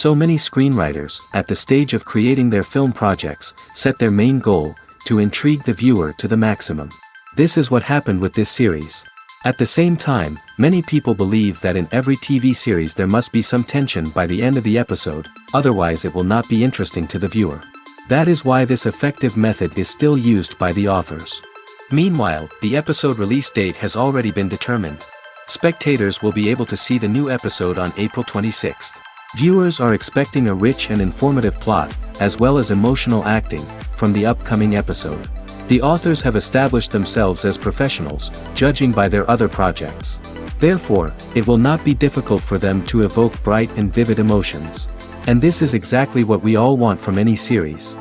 So many screenwriters, at the stage of creating their film projects, set their main goal, to intrigue the viewer to the maximum. This is what happened with this series. At the same time, many people believe that in every TV series there must be some tension by the end of the episode, otherwise it will not be interesting to the viewer. That is why this effective method is still used by the authors. Meanwhile, the episode release date has already been determined. Spectators will be able to see the new episode on April 26th. Viewers are expecting a rich and informative plot, as well as emotional acting, from the upcoming episode. The authors have established themselves as professionals, judging by their other projects. Therefore, it will not be difficult for them to evoke bright and vivid emotions. And this is exactly what we all want from any series.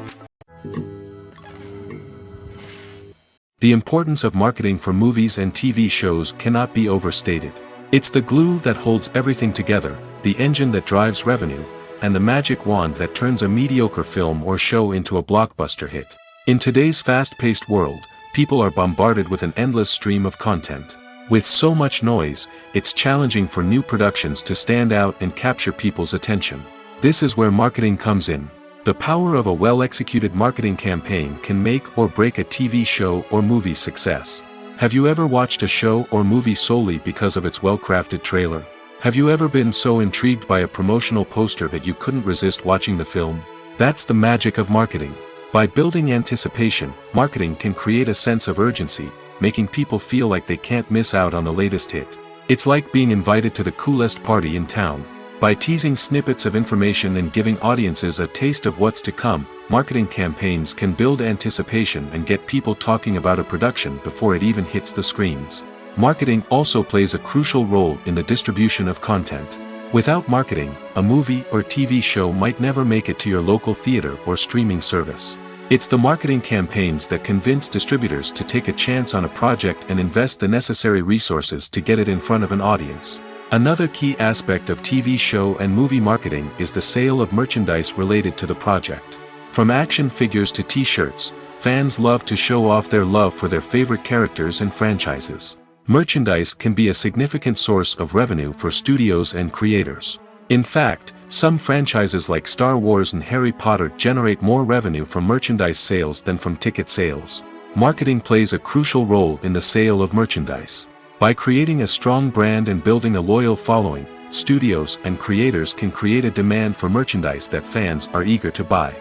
The importance of marketing for movies and TV shows cannot be overstated. It's the glue that holds everything together, the engine that drives revenue, and the magic wand that turns a mediocre film or show into a blockbuster hit. In today's fast-paced world, people are bombarded with an endless stream of content. With so much noise, it's challenging for new productions to stand out and capture people's attention. This is where marketing comes in. The power of a well-executed marketing campaign can make or break a TV show or movie's success. Have you ever watched a show or movie solely because of its well-crafted trailer? Have you ever been so intrigued by a promotional poster that you couldn't resist watching the film? That's the magic of marketing. By building anticipation, marketing can create a sense of urgency, making people feel like they can't miss out on the latest hit. It's like being invited to the coolest party in town. By teasing snippets of information and giving audiences a taste of what's to come, marketing campaigns can build anticipation and get people talking about a production before it even hits the screens. Marketing also plays a crucial role in the distribution of content. Without marketing, a movie or TV show might never make it to your local theater or streaming service. It's the marketing campaigns that convince distributors to take a chance on a project and invest the necessary resources to get it in front of an audience. Another key aspect of TV show and movie marketing is the sale of merchandise related to the project. From action figures to t-shirts, fans love to show off their love for their favorite characters and franchises. Merchandise can be a significant source of revenue for studios and creators. In fact, some franchises like Star Wars and Harry Potter generate more revenue from merchandise sales than from ticket sales. Marketing plays a crucial role in the sale of merchandise. By creating a strong brand and building a loyal following, studios and creators can create a demand for merchandise that fans are eager to buy.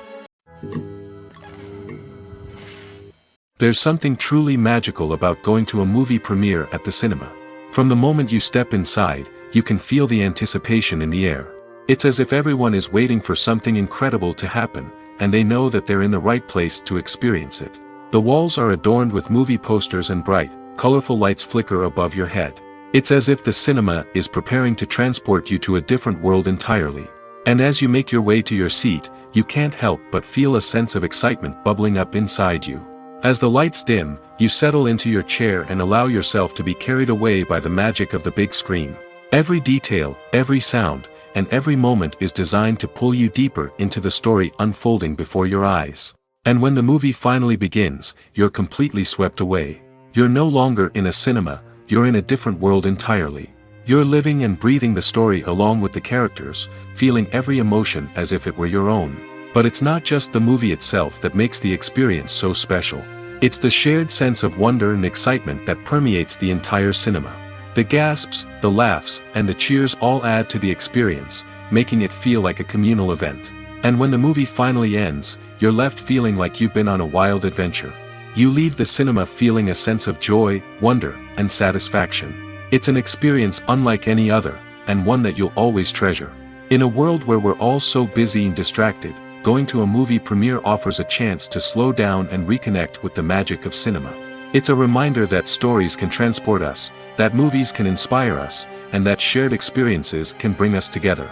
There's something truly magical about going to a movie premiere at the cinema. From the moment you step inside, you can feel the anticipation in the air. It's as if everyone is waiting for something incredible to happen, and they know that they're in the right place to experience it. The walls are adorned with movie posters and bright, colorful lights flicker above your head. It's as if the cinema is preparing to transport you to a different world entirely. And as you make your way to your seat, you can't help but feel a sense of excitement bubbling up inside you. As the lights dim, you settle into your chair and allow yourself to be carried away by the magic of the big screen. Every detail, every sound, and every moment is designed to pull you deeper into the story unfolding before your eyes. And when the movie finally begins, you're completely swept away. You're no longer in a cinema, you're in a different world entirely. You're living and breathing the story along with the characters, feeling every emotion as if it were your own. But it's not just the movie itself that makes the experience so special. It's the shared sense of wonder and excitement that permeates the entire cinema. The gasps, the laughs, and the cheers all add to the experience, making it feel like a communal event. And when the movie finally ends, you're left feeling like you've been on a wild adventure. You leave the cinema feeling a sense of joy, wonder, and satisfaction. It's an experience unlike any other, and one that you'll always treasure. In a world where we're all so busy and distracted, going to a movie premiere offers a chance to slow down and reconnect with the magic of cinema. It's a reminder that stories can transport us, that movies can inspire us, and that shared experiences can bring us together.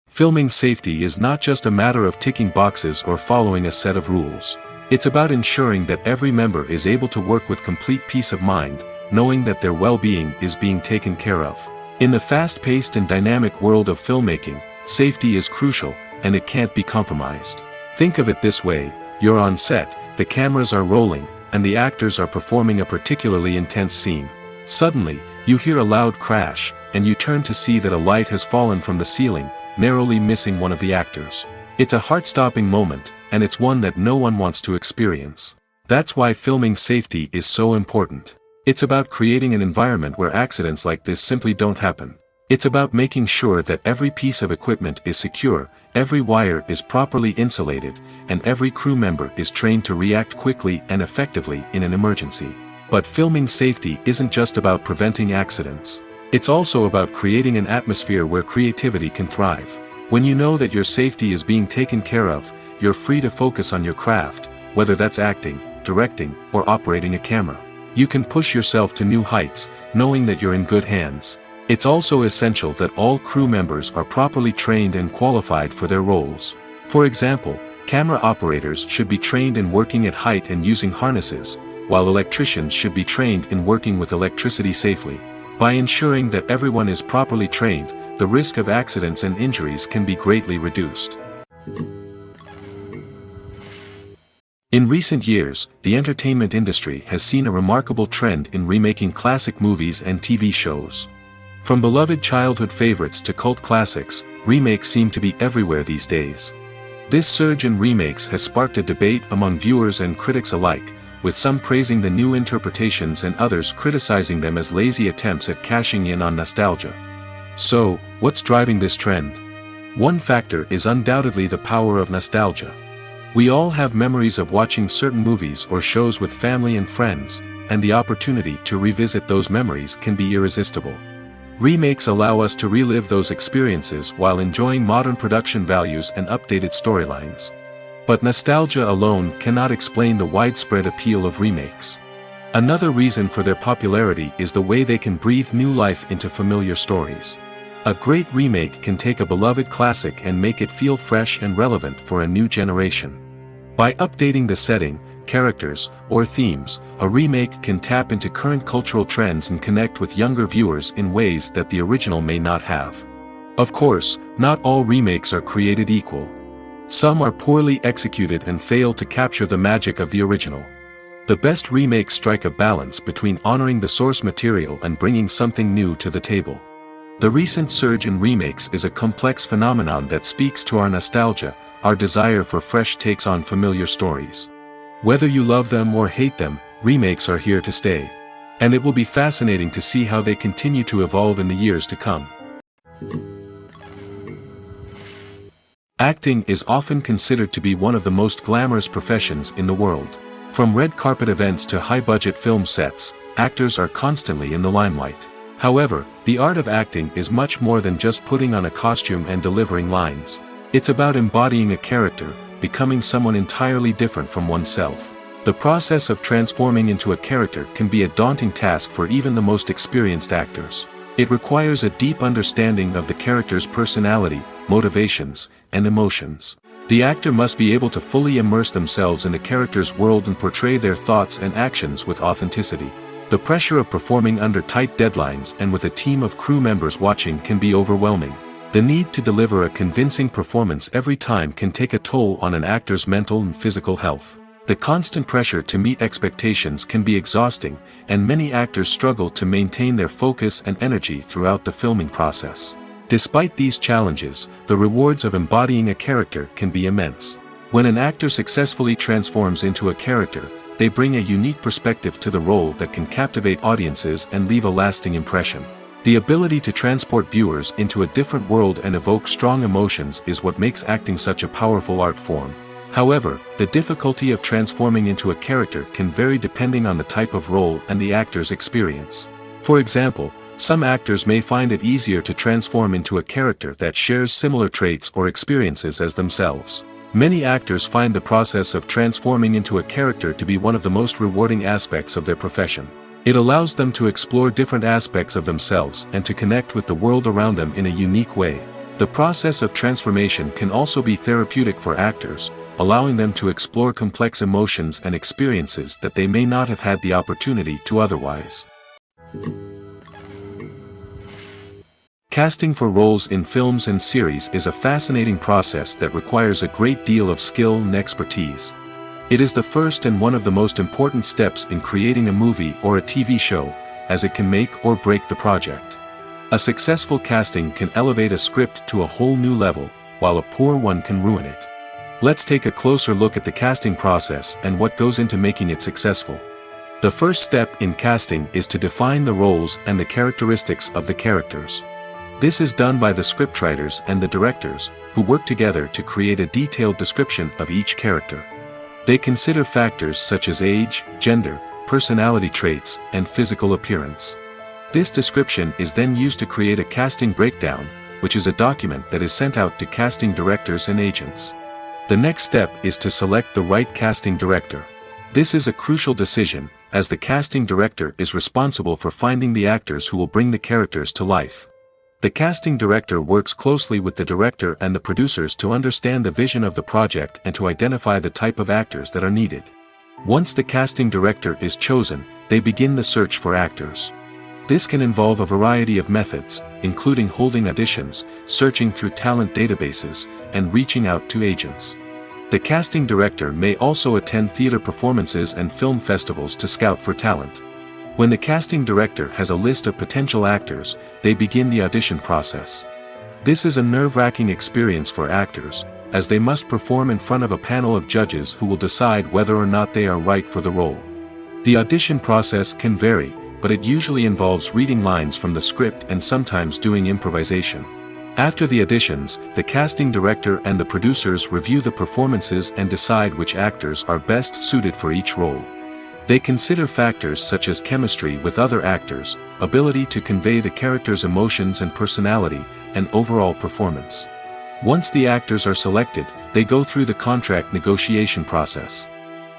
Filming safety is not just a matter of ticking boxes or following a set of rules. It's about ensuring that every member is able to work with complete peace of mind, knowing that their well-being is being taken care of. In the fast-paced and dynamic world of filmmaking, safety is crucial, and it can't be compromised. Think of it this way: you're on set, the cameras are rolling, and the actors are performing a particularly intense scene. Suddenly, you hear a loud crash, and you turn to see that a light has fallen from the ceiling, narrowly missing one of the actors. It's a heart-stopping moment, and it's one that no one wants to experience. That's why filming safety is so important. It's about creating an environment where accidents like this simply don't happen. It's about making sure that every piece of equipment is secure, every wire is properly insulated, and every crew member is trained to react quickly and effectively in an emergency. But filming safety isn't just about preventing accidents. It's also about creating an atmosphere where creativity can thrive. When you know that your safety is being taken care of, you're free to focus on your craft, whether that's acting, directing, or operating a camera. You can push yourself to new heights, knowing that you're in good hands. It's also essential that all crew members are properly trained and qualified for their roles. For example, camera operators should be trained in working at height and using harnesses, while electricians should be trained in working with electricity safely. By ensuring that everyone is properly trained, the risk of accidents and injuries can be greatly reduced. In recent years, the entertainment industry has seen a remarkable trend in remaking classic movies and TV shows. From beloved childhood favorites to cult classics, remakes seem to be everywhere these days. This surge in remakes has sparked a debate among viewers and critics alike, with some praising the new interpretations and others criticizing them as lazy attempts at cashing in on nostalgia. So, what's driving this trend? One factor is undoubtedly the power of nostalgia. We all have memories of watching certain movies or shows with family and friends, and the opportunity to revisit those memories can be irresistible. Remakes allow us to relive those experiences while enjoying modern production values and updated storylines. But nostalgia alone cannot explain the widespread appeal of remakes. Another reason for their popularity is the way they can breathe new life into familiar stories. A great remake can take a beloved classic and make it feel fresh and relevant for a new generation. By updating the setting, characters, or themes, a remake can tap into current cultural trends and connect with younger viewers in ways that the original may not have. Of course, not all remakes are created equal. Some are poorly executed and fail to capture the magic of the original. The best remakes strike a balance between honoring the source material and bringing something new to the table. The recent surge in remakes is a complex phenomenon that speaks to our nostalgia, our desire for fresh takes on familiar stories. Whether you love them or hate them, remakes are here to stay. And it will be fascinating to see how they continue to evolve in the years to come. Acting is often considered to be one of the most glamorous professions in the world. From red carpet events to high-budget film sets, actors are constantly in the limelight. However, the art of acting is much more than just putting on a costume and delivering lines. It's about embodying a character, becoming someone entirely different from oneself. The process of transforming into a character can be a daunting task for even the most experienced actors. It requires a deep understanding of the character's personality, motivations, and emotions. The actor must be able to fully immerse themselves in the character's world and portray their thoughts and actions with authenticity. The pressure of performing under tight deadlines and with a team of crew members watching can be overwhelming. The need to deliver a convincing performance every time can take a toll on an actor's mental and physical health. The constant pressure to meet expectations can be exhausting, and many actors struggle to maintain their focus and energy throughout the filming process. Despite these challenges, the rewards of embodying a character can be immense. When an actor successfully transforms into a character, they bring a unique perspective to the role that can captivate audiences and leave a lasting impression. The ability to transport viewers into a different world and evoke strong emotions is what makes acting such a powerful art form. However, the difficulty of transforming into a character can vary depending on the type of role and the actor's experience. For example, some actors may find it easier to transform into a character that shares similar traits or experiences as themselves. Many actors find the process of transforming into a character to be one of the most rewarding aspects of their profession. It allows them to explore different aspects of themselves and to connect with the world around them in a unique way. The process of transformation can also be therapeutic for actors, allowing them to explore complex emotions and experiences that they may not have had the opportunity to otherwise. Casting for roles in films and series is a fascinating process that requires a great deal of skill and expertise. It is the first and one of the most important steps in creating a movie or a TV show, as it can make or break the project. A successful casting can elevate a script to a whole new level, while a poor one can ruin it. Let's take a closer look at the casting process and what goes into making it successful. The first step in casting is to define the roles and the characteristics of the characters. This is done by the scriptwriters and the directors, who work together to create a detailed description of each character. They consider factors such as age, gender, personality traits, and physical appearance. This description is then used to create a casting breakdown, which is a document that is sent out to casting directors and agents. The next step is to select the right casting director. This is a crucial decision, as the casting director is responsible for finding the actors who will bring the characters to life. The casting director works closely with the director and the producers to understand the vision of the project and to identify the type of actors that are needed. Once the casting director is chosen, they begin the search for actors. This can involve a variety of methods, including holding auditions, searching through talent databases, and reaching out to agents. The casting director may also attend theater performances and film festivals to scout for talent. When the casting director has a list of potential actors, they begin the audition process. This is a nerve-wracking experience for actors, as they must perform in front of a panel of judges who will decide whether or not they are right for the role. The audition process can vary, but it usually involves reading lines from the script and sometimes doing improvisation. After the auditions, the casting director and the producers review the performances and decide which actors are best suited for each role. They consider factors such as chemistry with other actors, ability to convey the character's emotions and personality, and overall performance. Once the actors are selected, they go through the contract negotiation process.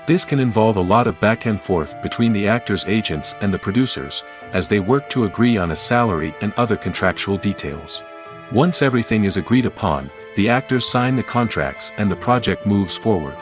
This can involve a lot of back and forth between the actors' agents and the producers, as they work to agree on a salary and other contractual details. Once everything is agreed upon, the actors sign the contracts and the project moves forward.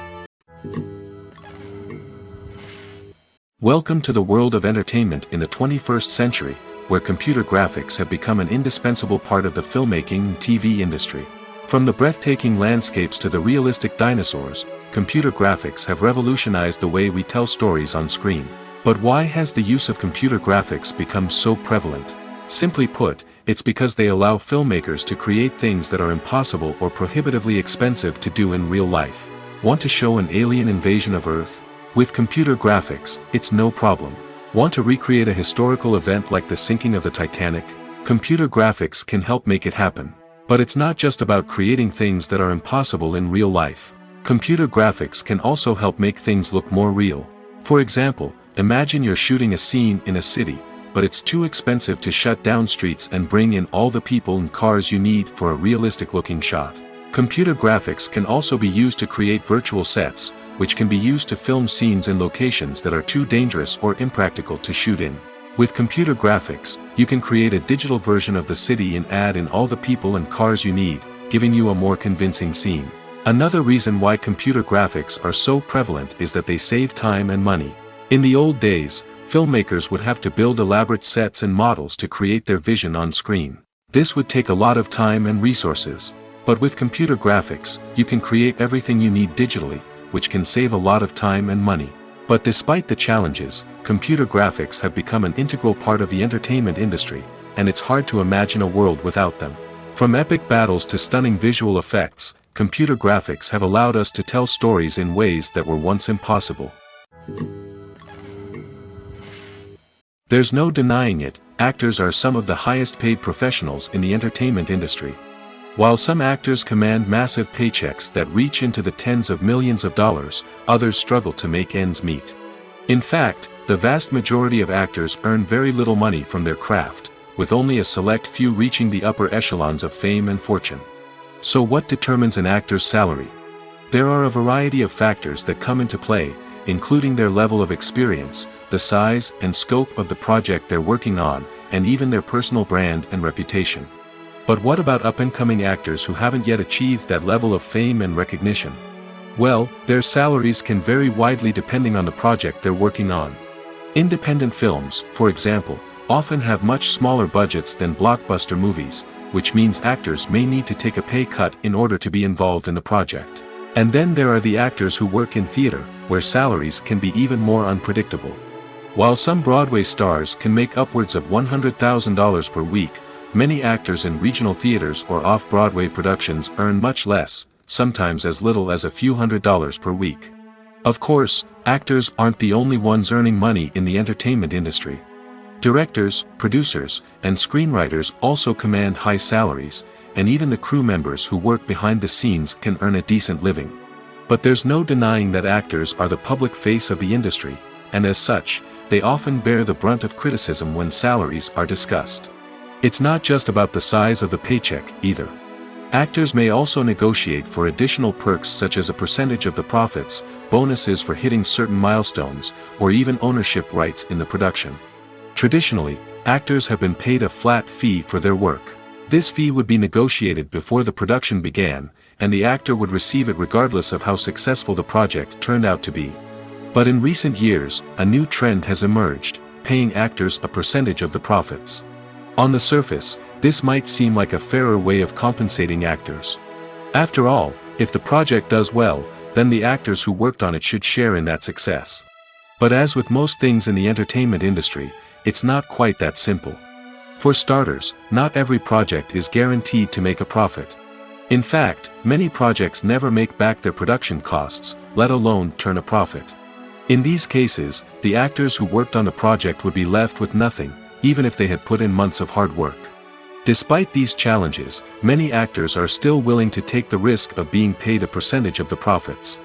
Welcome to the world of entertainment in the 21st century, where computer graphics have become an indispensable part of the filmmaking and TV industry. From the breathtaking landscapes to the realistic dinosaurs, computer graphics have revolutionized the way we tell stories on screen. But why has the use of computer graphics become so prevalent? Simply put, it's because they allow filmmakers to create things that are impossible or prohibitively expensive to do in real life. Want to show an alien invasion of Earth? With computer graphics, it's no problem. Want to recreate a historical event like the sinking of the Titanic? Computer graphics can help make it happen. But it's not just about creating things that are impossible in real life. Computer graphics can also help make things look more real. For example, imagine you're shooting a scene in a city, but it's too expensive to shut down streets and bring in all the people and cars you need for a realistic-looking shot. Computer graphics can also be used to create virtual sets, which can be used to film scenes in locations that are too dangerous or impractical to shoot in. With computer graphics, you can create a digital version of the city and add in all the people and cars you need, giving you a more convincing scene. Another reason why computer graphics are so prevalent is that they save time and money. In the old days, filmmakers would have to build elaborate sets and models to create their vision on screen. This would take a lot of time and resources. But with computer graphics, you can create everything you need digitally, which can save a lot of time and money. But despite the challenges, computer graphics have become an integral part of the entertainment industry, and it's hard to imagine a world without them. From epic battles to stunning visual effects, computer graphics have allowed us to tell stories in ways that were once impossible. There's no denying it, actors are some of the highest paid professionals in the entertainment industry. While some actors command massive paychecks that reach into the tens of millions of dollars, others struggle to make ends meet. In fact, the vast majority of actors earn very little money from their craft, with only a select few reaching the upper echelons of fame and fortune. So what determines an actor's salary? There are a variety of factors that come into play, including their level of experience, the size and scope of the project they're working on, and even their personal brand and reputation. But what about up-and-coming actors who haven't yet achieved that level of fame and recognition? Well, their salaries can vary widely depending on the project they're working on. Independent films, for example, often have much smaller budgets than blockbuster movies, which means actors may need to take a pay cut in order to be involved in the project. And then there are the actors who work in theater, where salaries can be even more unpredictable. While some Broadway stars can make upwards of $100,000 per week, many actors in regional theaters or off-Broadway productions earn much less, sometimes as little as a few $100s per week. Of course, actors aren't the only ones earning money in the entertainment industry. Directors, producers, and screenwriters also command high salaries, and even the crew members who work behind the scenes can earn a decent living. But there's no denying that actors are the public face of the industry, and as such, they often bear the brunt of criticism when salaries are discussed. It's not just about the size of the paycheck, either. Actors may also negotiate for additional perks such as a percentage of the profits, bonuses for hitting certain milestones, or even ownership rights in the production. Traditionally, actors have been paid a flat fee for their work. This fee would be negotiated before the production began, and the actor would receive it regardless of how successful the project turned out to be. But in recent years, a new trend has emerged, paying actors a percentage of the profits. On the surface, this might seem like a fairer way of compensating actors. After all, if the project does well, then the actors who worked on it should share in that success. But as with most things in the entertainment industry, it's not quite that simple. For starters, not every project is guaranteed to make a profit. In fact, many projects never make back their production costs, let alone turn a profit. In these cases, the actors who worked on the project would be left with nothing, even if they had put in months of hard work. Despite these challenges, many actors are still willing to take the risk of being paid a percentage of the profits.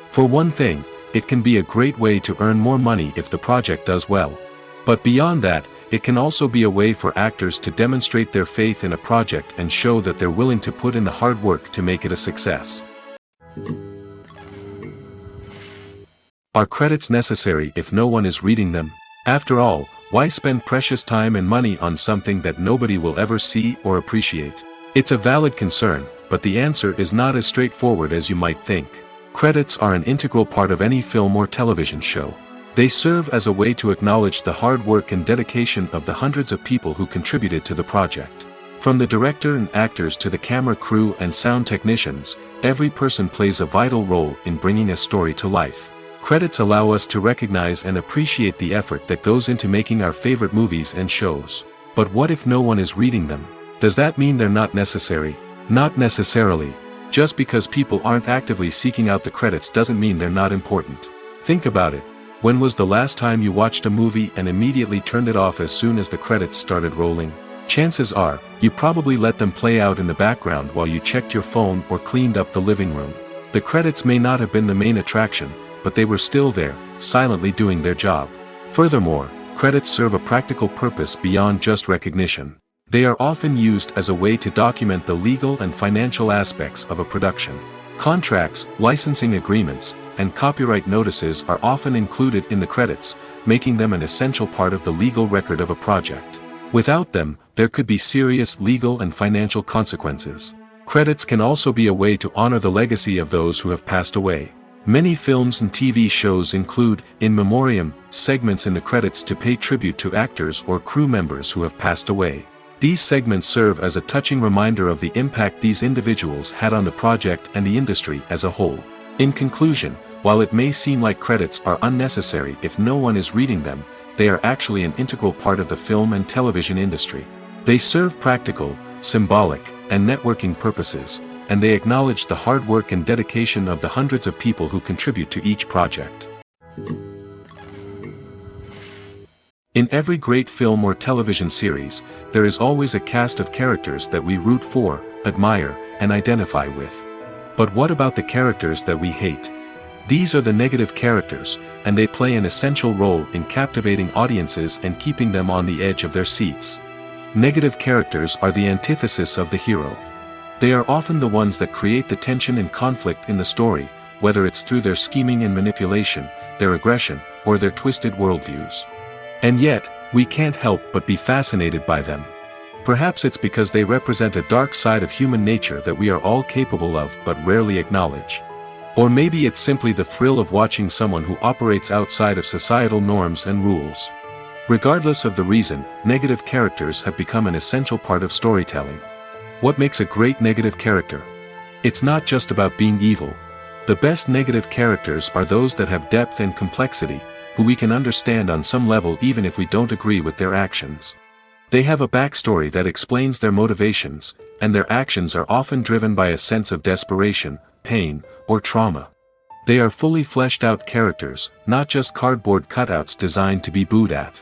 For one thing, it can be a great way to earn more money if the project does well. But beyond that, it can also be a way for actors to demonstrate their faith in a project and show that they're willing to put in the hard work to make it a success. Are credits necessary if no one is reading them? After all, why spend precious time and money on something that nobody will ever see or appreciate? It's a valid concern, but the answer is not as straightforward as you might think. Credits are an integral part of any film or television show. They serve as a way to acknowledge the hard work and dedication of the hundreds of people who contributed to the project. From the director and actors to the camera crew and sound technicians, every person plays a vital role in bringing a story to life. Credits allow us to recognize and appreciate the effort that goes into making our favorite movies and shows. But what if no one is reading them? Does that mean they're not necessary? Not necessarily. Just because people aren't actively seeking out the credits doesn't mean they're not important. Think about it. When was the last time you watched a movie and immediately turned it off as soon as the credits started rolling? Chances are, you probably let them play out in the background while you checked your phone or cleaned up the living room. The credits may not have been the main attraction, but they were still there, silently doing their job. Furthermore, credits serve a practical purpose beyond just recognition. They are often used as a way to document the legal and financial aspects of a production. Contracts, licensing agreements, and copyright notices are often included in the credits, making them an essential part of the legal record of a project. Without them, there could be serious legal and financial consequences. Credits can also be a way to honor the legacy of those who have passed away. Many films and TV shows include, in memoriam, segments in the credits to pay tribute to actors or crew members who have passed away. These segments serve as a touching reminder of the impact these individuals had on the project and the industry as a whole. In conclusion, while it may seem like credits are unnecessary if no one is reading them, they are actually an integral part of the film and television industry. They serve practical, symbolic, and networking purposes, and they acknowledge the hard work and dedication of the hundreds of people who contribute to each project. In every great film or television series, there is always a cast of characters that we root for, admire, and identify with. But what about the characters that we hate? These are the negative characters, and they play an essential role in captivating audiences and keeping them on the edge of their seats. Negative characters are the antithesis of the hero. They are often the ones that create the tension and conflict in the story, whether it's through their scheming and manipulation, their aggression, or their twisted worldviews. And yet, we can't help but be fascinated by them. Perhaps it's because they represent a dark side of human nature that we are all capable of but rarely acknowledge. Or maybe it's simply the thrill of watching someone who operates outside of societal norms and rules. Regardless of the reason, negative characters have become an essential part of storytelling. What makes a great negative character? It's not just about being evil. The best negative characters are those that have depth and complexity, who we can understand on some level even if we don't agree with their actions. They have a backstory that explains their motivations, and their actions are often driven by a sense of desperation, pain, or trauma. They are fully fleshed out characters, not just cardboard cutouts designed to be booed at.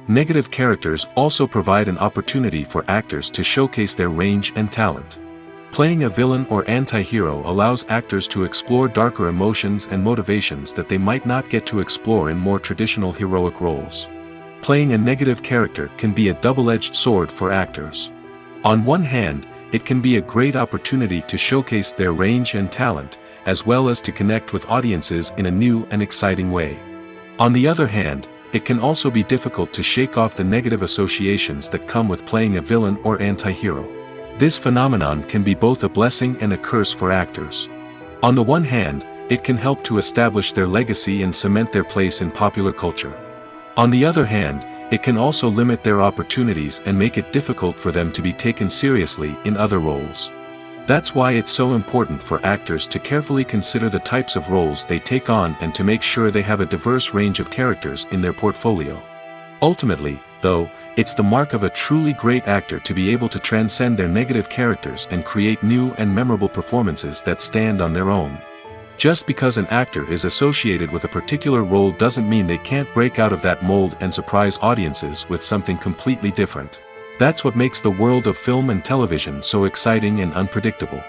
Negative characters also provide an opportunity for actors to showcase their range and talent. Playing a villain or anti-hero allows actors to explore darker emotions and motivations that they might not get to explore in more traditional heroic roles. Playing a negative character can be a double-edged sword for actors. On one hand, it can be a great opportunity to showcase their range and talent, as well as to connect with audiences in a new and exciting way. On the other hand, it can also be difficult to shake off the negative associations that come with playing a villain or anti-hero. This phenomenon can be both a blessing and a curse for actors. On the one hand, it can help to establish their legacy and cement their place in popular culture. On the other hand, it can also limit their opportunities and make it difficult for them to be taken seriously in other roles. That's why it's so important for actors to carefully consider the types of roles they take on and to make sure they have a diverse range of characters in their portfolio. Ultimately, though, it's the mark of a truly great actor to be able to transcend their negative characters and create new and memorable performances that stand on their own. Just because an actor is associated with a particular role doesn't mean they can't break out of that mold and surprise audiences with something completely different. That's what makes the world of film and television so exciting and unpredictable.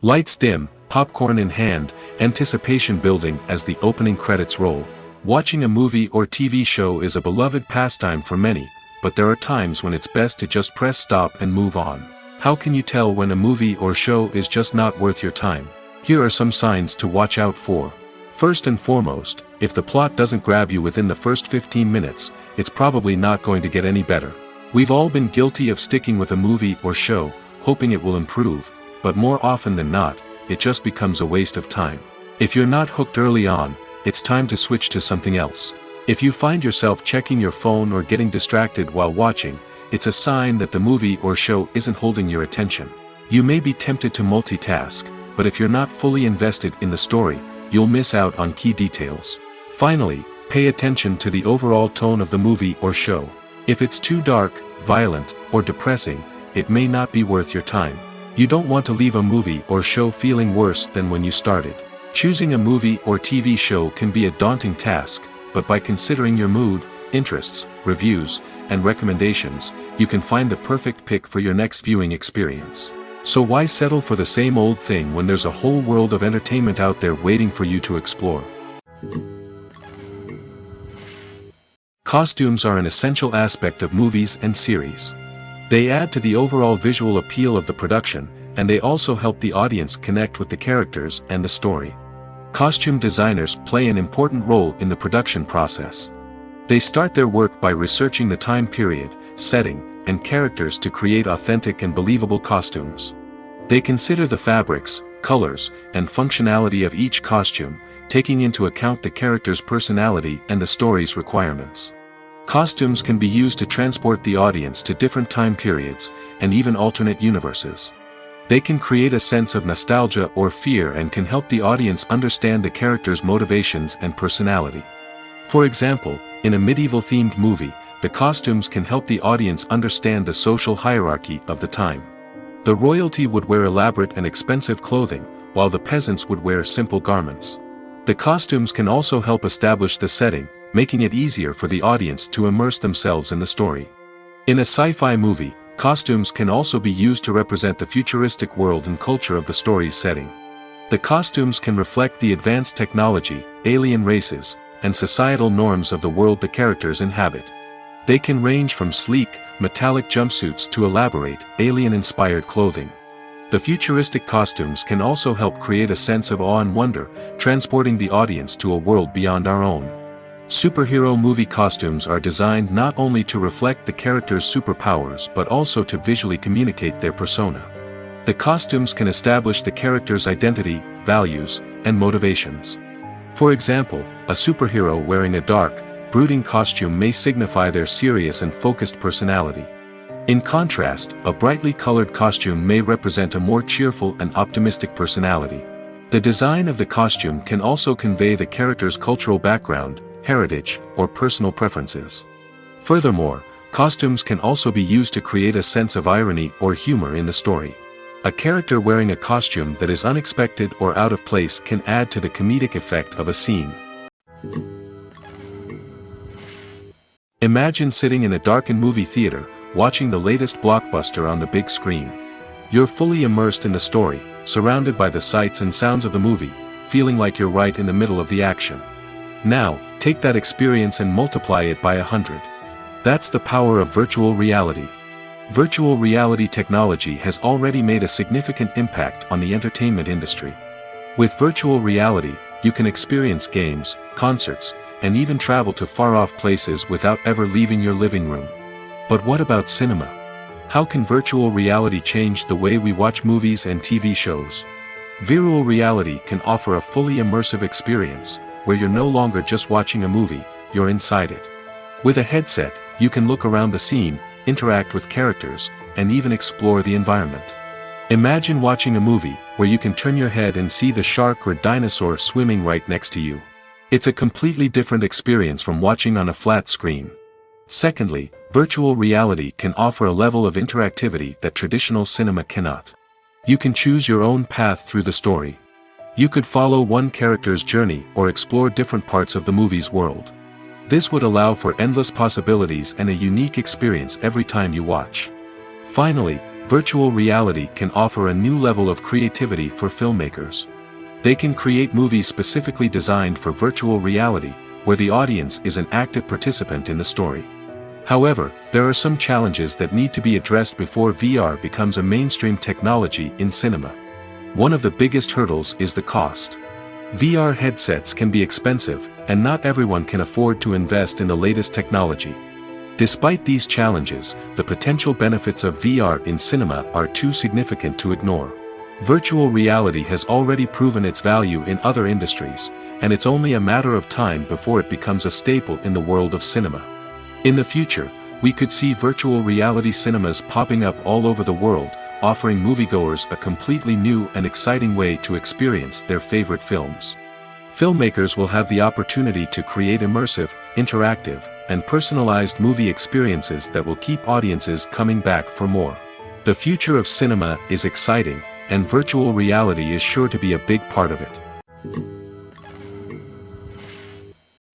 Lights dim, popcorn in hand, anticipation building as the opening credits roll. Watching a movie or TV show is a beloved pastime for many, but there are times when it's best to just press stop and move on. How can you tell when a movie or show is just not worth your time? Here are some signs to watch out for. First and foremost, if the plot doesn't grab you within the first 15 minutes, it's probably not going to get any better. We've all been guilty of sticking with a movie or show, hoping it will improve, but more often than not, it just becomes a waste of time. If you're not hooked early on, it's time to switch to something else. If you find yourself checking your phone or getting distracted while watching, it's a sign that the movie or show isn't holding your attention. You may be tempted to multitask, but if you're not fully invested in the story, you'll miss out on key details. Finally, pay attention to the overall tone of the movie or show. If it's too dark, violent, or depressing, it may not be worth your time. You don't want to leave a movie or show feeling worse than when you started. Choosing a movie or TV show can be a daunting task, but by considering your mood, interests, reviews, and recommendations, you can find the perfect pick for your next viewing experience. So why settle for the same old thing when there's a whole world of entertainment out there waiting for you to explore? Costumes are an essential aspect of movies and series. They add to the overall visual appeal of the production, and they also help the audience connect with the characters and the story. Costume designers play an important role in the production process. They start their work by researching the time period, setting, and characters to create authentic and believable costumes. They consider the fabrics, colors, and functionality of each costume, taking into account the character's personality and the story's requirements. Costumes can be used to transport the audience to different time periods, and even alternate universes. They can create a sense of nostalgia or fear and can help the audience understand the character's motivations and personality. For example, in a medieval-themed movie, the costumes can help the audience understand the social hierarchy of the time. The royalty would wear elaborate and expensive clothing, while the peasants would wear simple garments. The costumes can also help establish the setting, making it easier for the audience to immerse themselves in the story. In a sci-fi movie, costumes can also be used to represent the futuristic world and culture of the story's setting. The costumes can reflect the advanced technology, alien races, and societal norms of the world the characters inhabit. They can range from sleek, metallic jumpsuits to elaborate, alien-inspired clothing. The futuristic costumes can also help create a sense of awe and wonder, transporting the audience to a world beyond our own. Superhero movie costumes are designed not only to reflect the character's superpowers but also to visually communicate their persona. The costumes can establish the character's identity, values, and motivations. For example, a superhero wearing a dark, brooding costume may signify their serious and focused personality. In contrast, a brightly colored costume may represent a more cheerful and optimistic personality. The design of the costume can also convey the character's cultural background, heritage, or personal preferences. Furthermore, costumes can also be used to create a sense of irony or humor in the story. A character wearing a costume that is unexpected or out of place can add to the comedic effect of a scene. Imagine sitting in a darkened movie theater, watching the latest blockbuster on the big screen. You're fully immersed in the story, surrounded by the sights and sounds of the movie, feeling like you're right in the middle of the action. Now, take that experience and multiply it by 100. That's the power of virtual reality. Virtual reality technology has already made a significant impact on the entertainment industry. With virtual reality, you can experience games, concerts, and even travel to far-off places without ever leaving your living room. But what about cinema? How can virtual reality change the way we watch movies and TV shows? Virtual reality can offer a fully immersive experience, where you're no longer just watching a movie, you're inside it. With a headset, you can look around the scene, interact with characters, and even explore the environment. Imagine watching a movie where you can turn your head and see the shark or dinosaur swimming right next to you. It's a completely different experience from watching on a flat screen. Secondly, virtual reality can offer a level of interactivity that traditional cinema cannot. You can choose your own path through the story. You could follow one character's journey or explore different parts of the movie's world. This would allow for endless possibilities and a unique experience every time you watch. Finally, virtual reality can offer a new level of creativity for filmmakers. They can create movies specifically designed for virtual reality, where the audience is an active participant in the story. However, there are some challenges that need to be addressed before VR becomes a mainstream technology in cinema. One of the biggest hurdles is the cost. VR headsets can be expensive, and not everyone can afford to invest in the latest technology. Despite these challenges, the potential benefits of VR in cinema are too significant to ignore. Virtual reality has already proven its value in other industries, and it's only a matter of time before it becomes a staple in the world of cinema. In the future, we could see virtual reality cinemas popping up all over the world, offering moviegoers a completely new and exciting way to experience their favorite films. Filmmakers will have the opportunity to create immersive, interactive, and personalized movie experiences that will keep audiences coming back for more. The future of cinema is exciting, and virtual reality is sure to be a big part of it.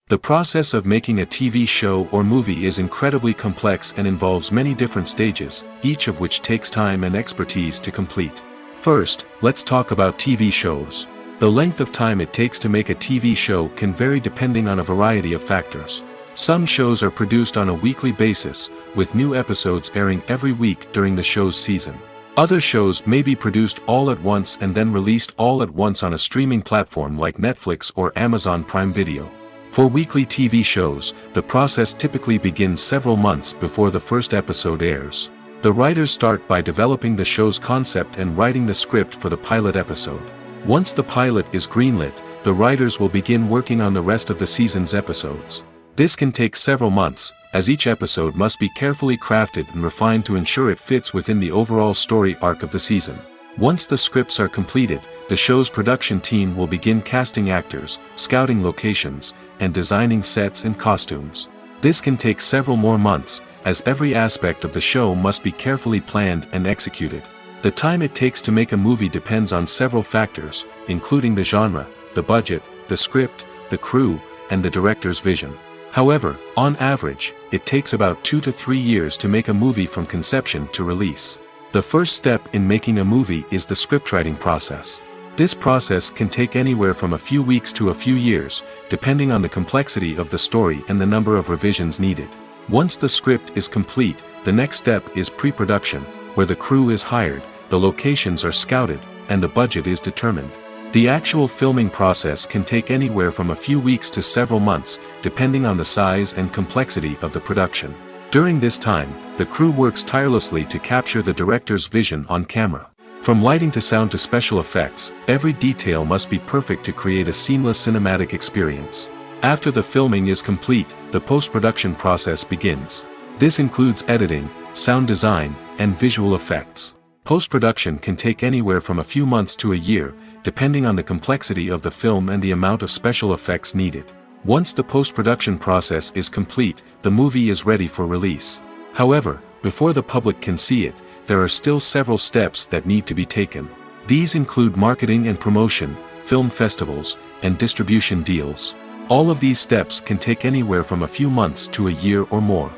The process of making a TV show or movie is incredibly complex and involves many different stages, each of which takes time and expertise to complete. First, let's talk about TV shows. The length of time it takes to make a TV show can vary depending on a variety of factors. Some shows are produced on a weekly basis, with new episodes airing every week during the show's season. Other shows may be produced all at once and then released all at once on a streaming platform like Netflix or Amazon Prime Video. For weekly TV shows, the process typically begins several months before the first episode airs. The writers start by developing the show's concept and writing the script for the pilot episode. Once the pilot is greenlit, the writers will begin working on the rest of the season's episodes. This can take several months, as each episode must be carefully crafted and refined to ensure it fits within the overall story arc of the season. Once the scripts are completed, the show's production team will begin casting actors, scouting locations, and designing sets and costumes. This can take several more months, as every aspect of the show must be carefully planned and executed. The time it takes to make a movie depends on several factors, including the genre, the budget, the script, the crew, and the director's vision. However, on average, it takes about 2 to 3 years to make a movie from conception to release. The first step in making a movie is the scriptwriting process. This process can take anywhere from a few weeks to a few years, depending on the complexity of the story and the number of revisions needed. Once the script is complete, the next step is pre-production, where the crew is hired, the locations are scouted, and the budget is determined. The actual filming process can take anywhere from a few weeks to several months, depending on the size and complexity of the production. During this time, the crew works tirelessly to capture the director's vision on camera. From lighting to sound to special effects, every detail must be perfect to create a seamless cinematic experience. After the filming is complete, the post-production process begins. This includes editing, sound design, and visual effects. Post-production can take anywhere from a few months to a year, depending on the complexity of the film and the amount of special effects needed. Once the post-production process is complete, the movie is ready for release. However, before the public can see it, there are still several steps that need to be taken. These include marketing and promotion, film festivals, and distribution deals. All of these steps can take anywhere from a few months to a year or more.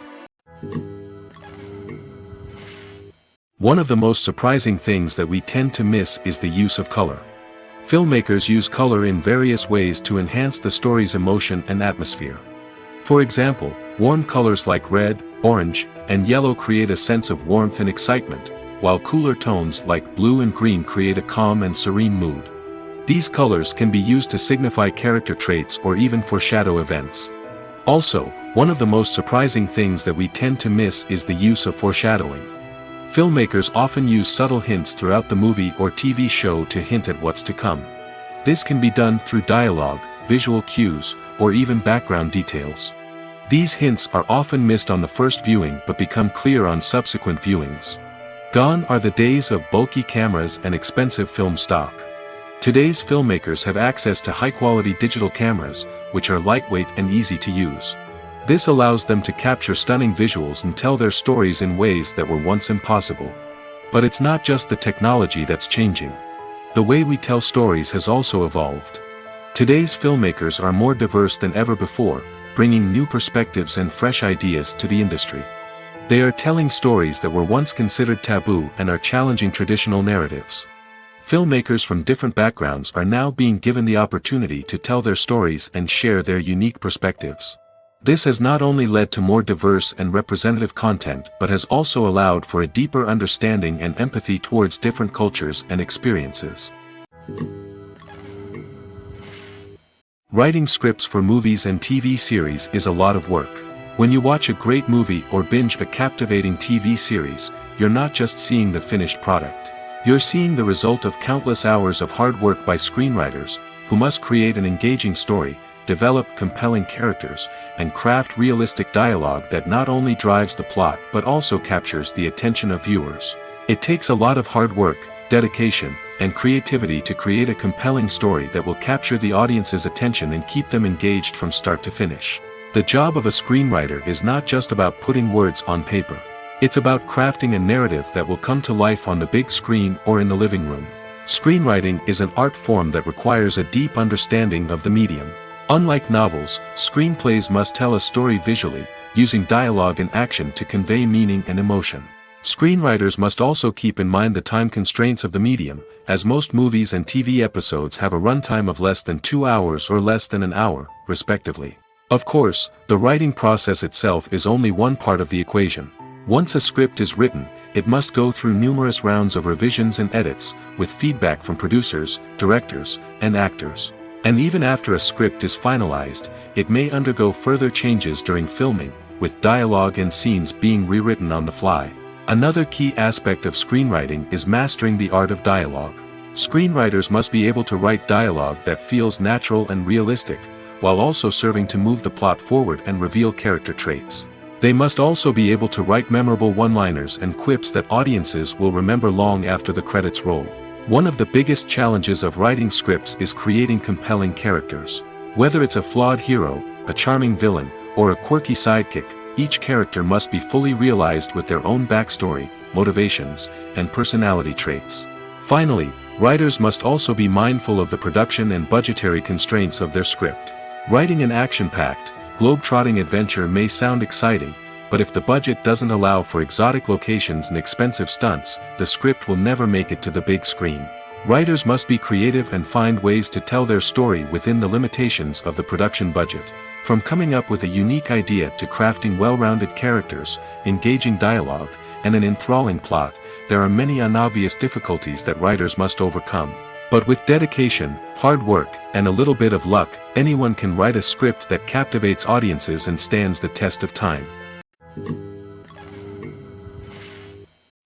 One of the most surprising things that we tend to miss is the use of color. Filmmakers use color in various ways to enhance the story's emotion and atmosphere. For example, warm colors like red, orange, and yellow create a sense of warmth and excitement, while cooler tones like blue and green create a calm and serene mood. These colors can be used to signify character traits or even foreshadow events. Also, one of the most surprising things that we tend to miss is the use of foreshadowing. Filmmakers often use subtle hints throughout the movie or TV show to hint at what's to come. This can be done through dialogue, visual cues, or even background details. These hints are often missed on the first viewing but become clear on subsequent viewings. Gone are the days of bulky cameras and expensive film stock. Today's filmmakers have access to high-quality digital cameras, which are lightweight and easy to use. This allows them to capture stunning visuals and tell their stories in ways that were once impossible. But it's not just the technology that's changing. The way we tell stories has also evolved. Today's filmmakers are more diverse than ever before, bringing new perspectives and fresh ideas to the industry. They are telling stories that were once considered taboo and are challenging traditional narratives. Filmmakers from different backgrounds are now being given the opportunity to tell their stories and share their unique perspectives. This has not only led to more diverse and representative content but has also allowed for a deeper understanding and empathy towards different cultures and experiences. Writing scripts for movies and TV series is a lot of work. When you watch a great movie or binge a captivating TV series, you're not just seeing the finished product. You're seeing the result of countless hours of hard work by screenwriters, who must create an engaging story, develop compelling characters, and craft realistic dialogue that not only drives the plot but also captures the attention of viewers. It takes a lot of hard work, dedication, and creativity to create a compelling story that will capture the audience's attention and keep them engaged from start to finish. The job of a screenwriter is not just about putting words on paper. It's about crafting a narrative that will come to life on the big screen or in the living room. Screenwriting is an art form that requires a deep understanding of the medium. Unlike novels, screenplays must tell a story visually, using dialogue and action to convey meaning and emotion. Screenwriters must also keep in mind the time constraints of the medium, as most movies and TV episodes have a runtime of less than 2 hours or less than an hour, respectively. Of course, the writing process itself is only one part of the equation. Once a script is written, it must go through numerous rounds of revisions and edits, with feedback from producers, directors, and actors. And even after a script is finalized, it may undergo further changes during filming, with dialogue and scenes being rewritten on the fly. Another key aspect of screenwriting is mastering the art of dialogue. Screenwriters must be able to write dialogue that feels natural and realistic, while also serving to move the plot forward and reveal character traits. They must also be able to write memorable one-liners and quips that audiences will remember long after the credits roll. One of the biggest challenges of writing scripts is creating compelling characters. Whether it's a flawed hero, a charming villain, or a quirky sidekick, each character must be fully realized with their own backstory, motivations, and personality traits. Finally, writers must also be mindful of the production and budgetary constraints of their script. Writing an action-packed, globe-trotting adventure may sound exciting, but if the budget doesn't allow for exotic locations and expensive stunts, the script will never make it to the big screen. Writers must be creative and find ways to tell their story within the limitations of the production budget. From coming up with a unique idea to crafting well-rounded characters, engaging dialogue, and an enthralling plot, there are many unobvious difficulties that writers must overcome. But with dedication, hard work, and a little bit of luck, anyone can write a script that captivates audiences and stands the test of time.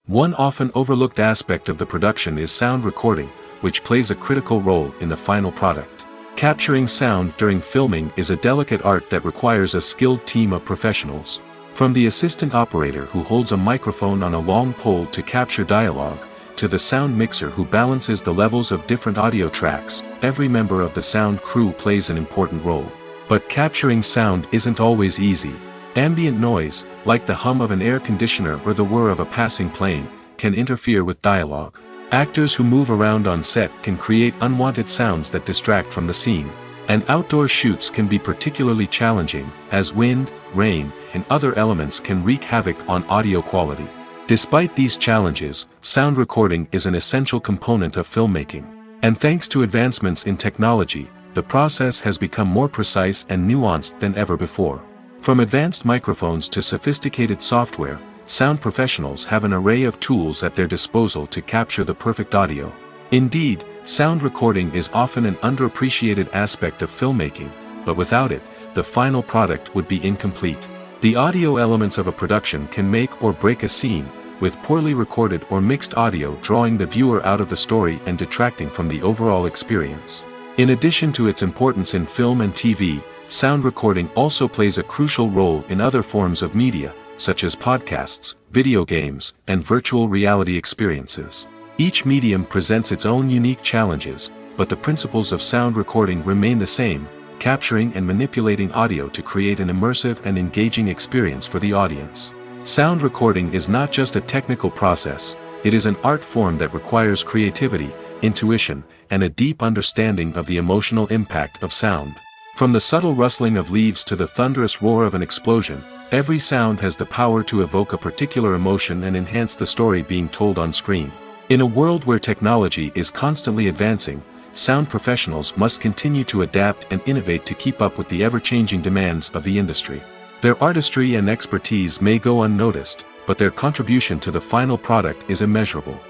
One often overlooked aspect of the production is sound recording, which plays a critical role in the final product. Capturing sound during filming is a delicate art that requires a skilled team of professionals. From the assistant operator who holds a microphone on a long pole to capture dialogue, to the sound mixer who balances the levels of different audio tracks, every member of the sound crew plays an important role. But capturing sound isn't always easy. Ambient noise, like the hum of an air conditioner or the whir of a passing plane, can interfere with dialogue. Actors who move around on set can create unwanted sounds that distract from the scene. And outdoor shoots can be particularly challenging, as wind, rain, and other elements can wreak havoc on audio quality. Despite these challenges, sound recording is an essential component of filmmaking. And thanks to advancements in technology, the process has become more precise and nuanced than ever before. From advanced microphones to sophisticated software, sound professionals have an array of tools at their disposal to capture the perfect audio. Indeed, sound recording is often an underappreciated aspect of filmmaking, but without it, the final product would be incomplete. The audio elements of a production can make or break a scene, with poorly recorded or mixed audio drawing the viewer out of the story and detracting from the overall experience. In addition to its importance in film and TV, sound recording also plays a crucial role in other forms of media, such as podcasts, video games, and virtual reality experiences. Each medium presents its own unique challenges, but the principles of sound recording remain the same, capturing and manipulating audio to create an immersive and engaging experience for the audience. Sound recording is not just a technical process, it is an art form that requires creativity, intuition, and a deep understanding of the emotional impact of sound. From the subtle rustling of leaves to the thunderous roar of an explosion, every sound has the power to evoke a particular emotion and enhance the story being told on screen. In a world where technology is constantly advancing, sound professionals must continue to adapt and innovate to keep up with the ever-changing demands of the industry. Their artistry and expertise may go unnoticed, but their contribution to the final product is immeasurable.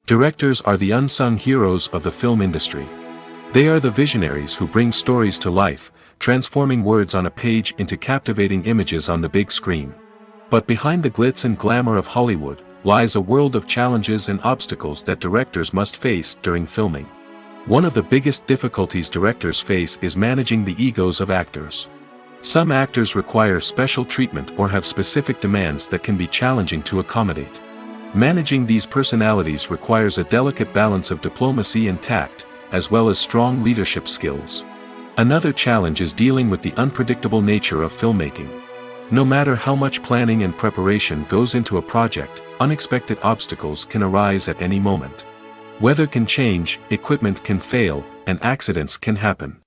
Directors are the unsung heroes of the film industry. They are the visionaries who bring stories to life, transforming words on a page into captivating images on the big screen. But behind the glitz and glamour of Hollywood, lies a world of challenges and obstacles that directors must face during filming. One of the biggest difficulties directors face is managing the egos of actors. Some actors require special treatment or have specific demands that can be challenging to accommodate. Managing these personalities requires a delicate balance of diplomacy and tact, as well as strong leadership skills. Another challenge is dealing with the unpredictable nature of filmmaking. No matter how much planning and preparation goes into a project, unexpected obstacles can arise at any moment. Weather can change, equipment can fail, and accidents can happen.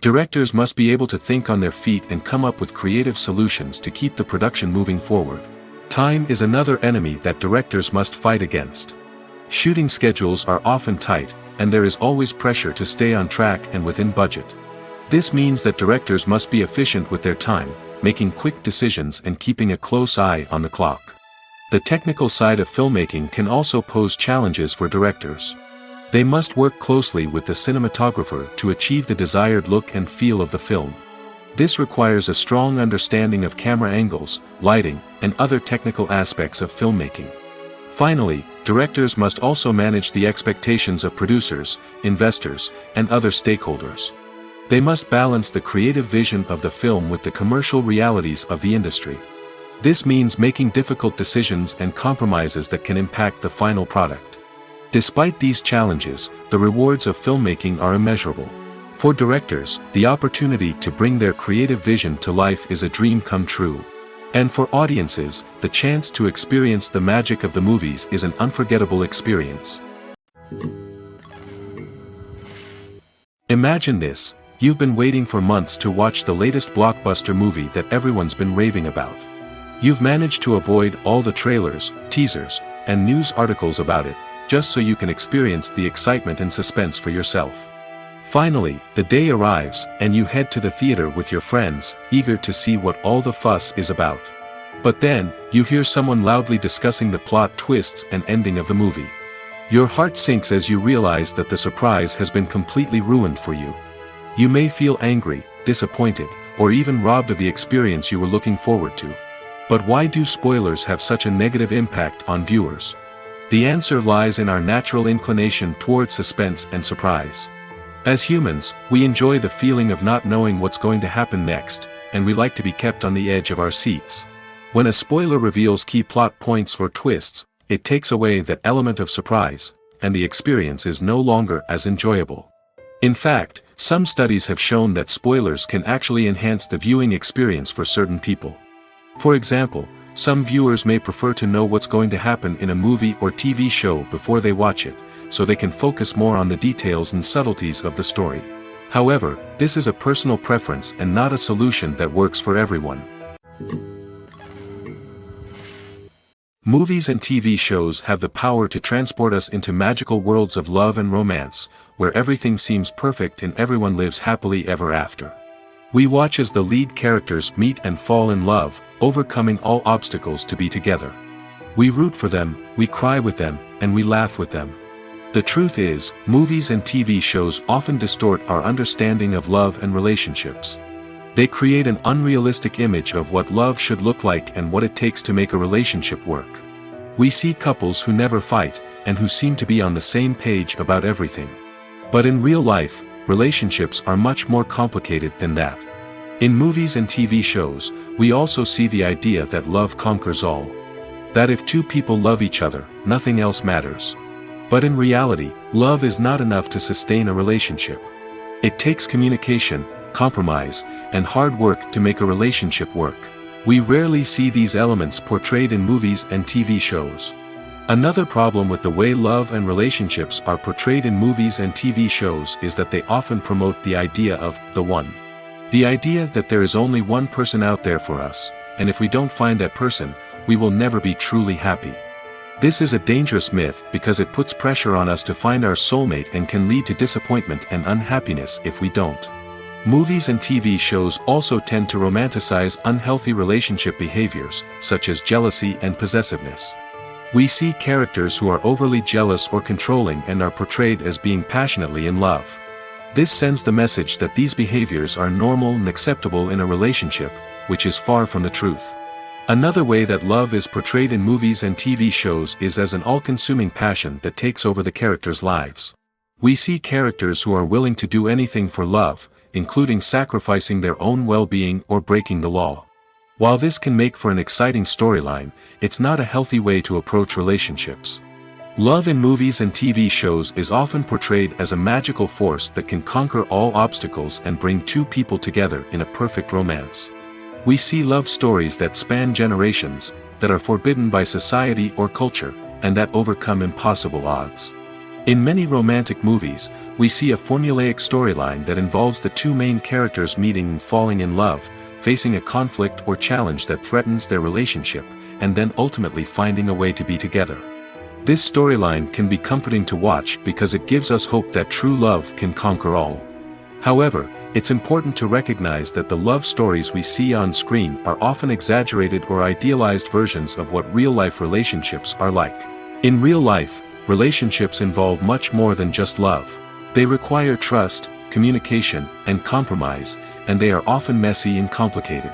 Directors must be able to think on their feet and come up with creative solutions to keep the production moving forward. Time is another enemy that directors must fight against. Shooting schedules are often tight, and there is always pressure to stay on track and within budget. This means that directors must be efficient with their time, making quick decisions and keeping a close eye on the clock. The technical side of filmmaking can also pose challenges for directors. They must work closely with the cinematographer to achieve the desired look and feel of the film. This requires a strong understanding of camera angles, lighting, and other technical aspects of filmmaking. Finally, directors must also manage the expectations of producers, investors, and other stakeholders. They must balance the creative vision of the film with the commercial realities of the industry. This means making difficult decisions and compromises that can impact the final product. Despite these challenges, the rewards of filmmaking are immeasurable. For directors, the opportunity to bring their creative vision to life is a dream come true. And for audiences, the chance to experience the magic of the movies is an unforgettable experience. Imagine this: you've been waiting for months to watch the latest blockbuster movie that everyone's been raving about. You've managed to avoid all the trailers, teasers, and news articles about it, just so you can experience the excitement and suspense for yourself. Finally, the day arrives, and you head to the theater with your friends, eager to see what all the fuss is about. But then, you hear someone loudly discussing the plot twists and ending of the movie. Your heart sinks as you realize that the surprise has been completely ruined for you. You may feel angry, disappointed, or even robbed of the experience you were looking forward to. But why do spoilers have such a negative impact on viewers? The answer lies in our natural inclination towards suspense and surprise. As humans, we enjoy the feeling of not knowing what's going to happen next, and we like to be kept on the edge of our seats. When a spoiler reveals key plot points or twists, it takes away that element of surprise, and the experience is no longer as enjoyable. In fact, some studies have shown that spoilers can actually enhance the viewing experience for certain people. For example, some viewers may prefer to know what's going to happen in a movie or TV show before they watch it, so they can focus more on the details and subtleties of the story. However, this is a personal preference and not a solution that works for everyone. Movies and TV shows have the power to transport us into magical worlds of love and romance, where everything seems perfect and everyone lives happily ever after. We watch as the lead characters meet and fall in love, overcoming all obstacles to be together. We root for them, we cry with them, and we laugh with them. The truth is, movies and TV shows often distort our understanding of love and relationships. They create an unrealistic image of what love should look like and what it takes to make a relationship work. We see couples who never fight, and who seem to be on the same page about everything. But in real life, relationships are much more complicated than that. In movies and TV shows, we also see the idea that love conquers all. That if two people love each other, nothing else matters. But in reality, love is not enough to sustain a relationship. It takes communication, compromise, and hard work to make a relationship work. We rarely see these elements portrayed in movies and TV shows. Another problem with the way love and relationships are portrayed in movies and TV shows is that they often promote the idea of the one. The idea that there is only one person out there for us, and if we don't find that person, we will never be truly happy. This is a dangerous myth because it puts pressure on us to find our soulmate and can lead to disappointment and unhappiness if we don't. Movies and TV shows also tend to romanticize unhealthy relationship behaviors, such as jealousy and possessiveness. We see characters who are overly jealous or controlling and are portrayed as being passionately in love. This sends the message that these behaviors are normal and acceptable in a relationship, which is far from the truth. Another way that love is portrayed in movies and TV shows is as an all-consuming passion that takes over the characters' lives. We see characters who are willing to do anything for love, including sacrificing their own well-being or breaking the law. While this can make for an exciting storyline, it's not a healthy way to approach relationships. Love in movies and TV shows is often portrayed as a magical force that can conquer all obstacles and bring two people together in a perfect romance. We see love stories that span generations, that are forbidden by society or culture, and that overcome impossible odds. In many romantic movies, we see a formulaic storyline that involves the two main characters meeting and falling in love, facing a conflict or challenge that threatens their relationship, and then ultimately finding a way to be together. This storyline can be comforting to watch because it gives us hope that true love can conquer all. However, it's important to recognize that the love stories we see on screen are often exaggerated or idealized versions of what real-life relationships are like. In real life, relationships involve much more than just love. They require trust, communication, and compromise, and they are often messy and complicated.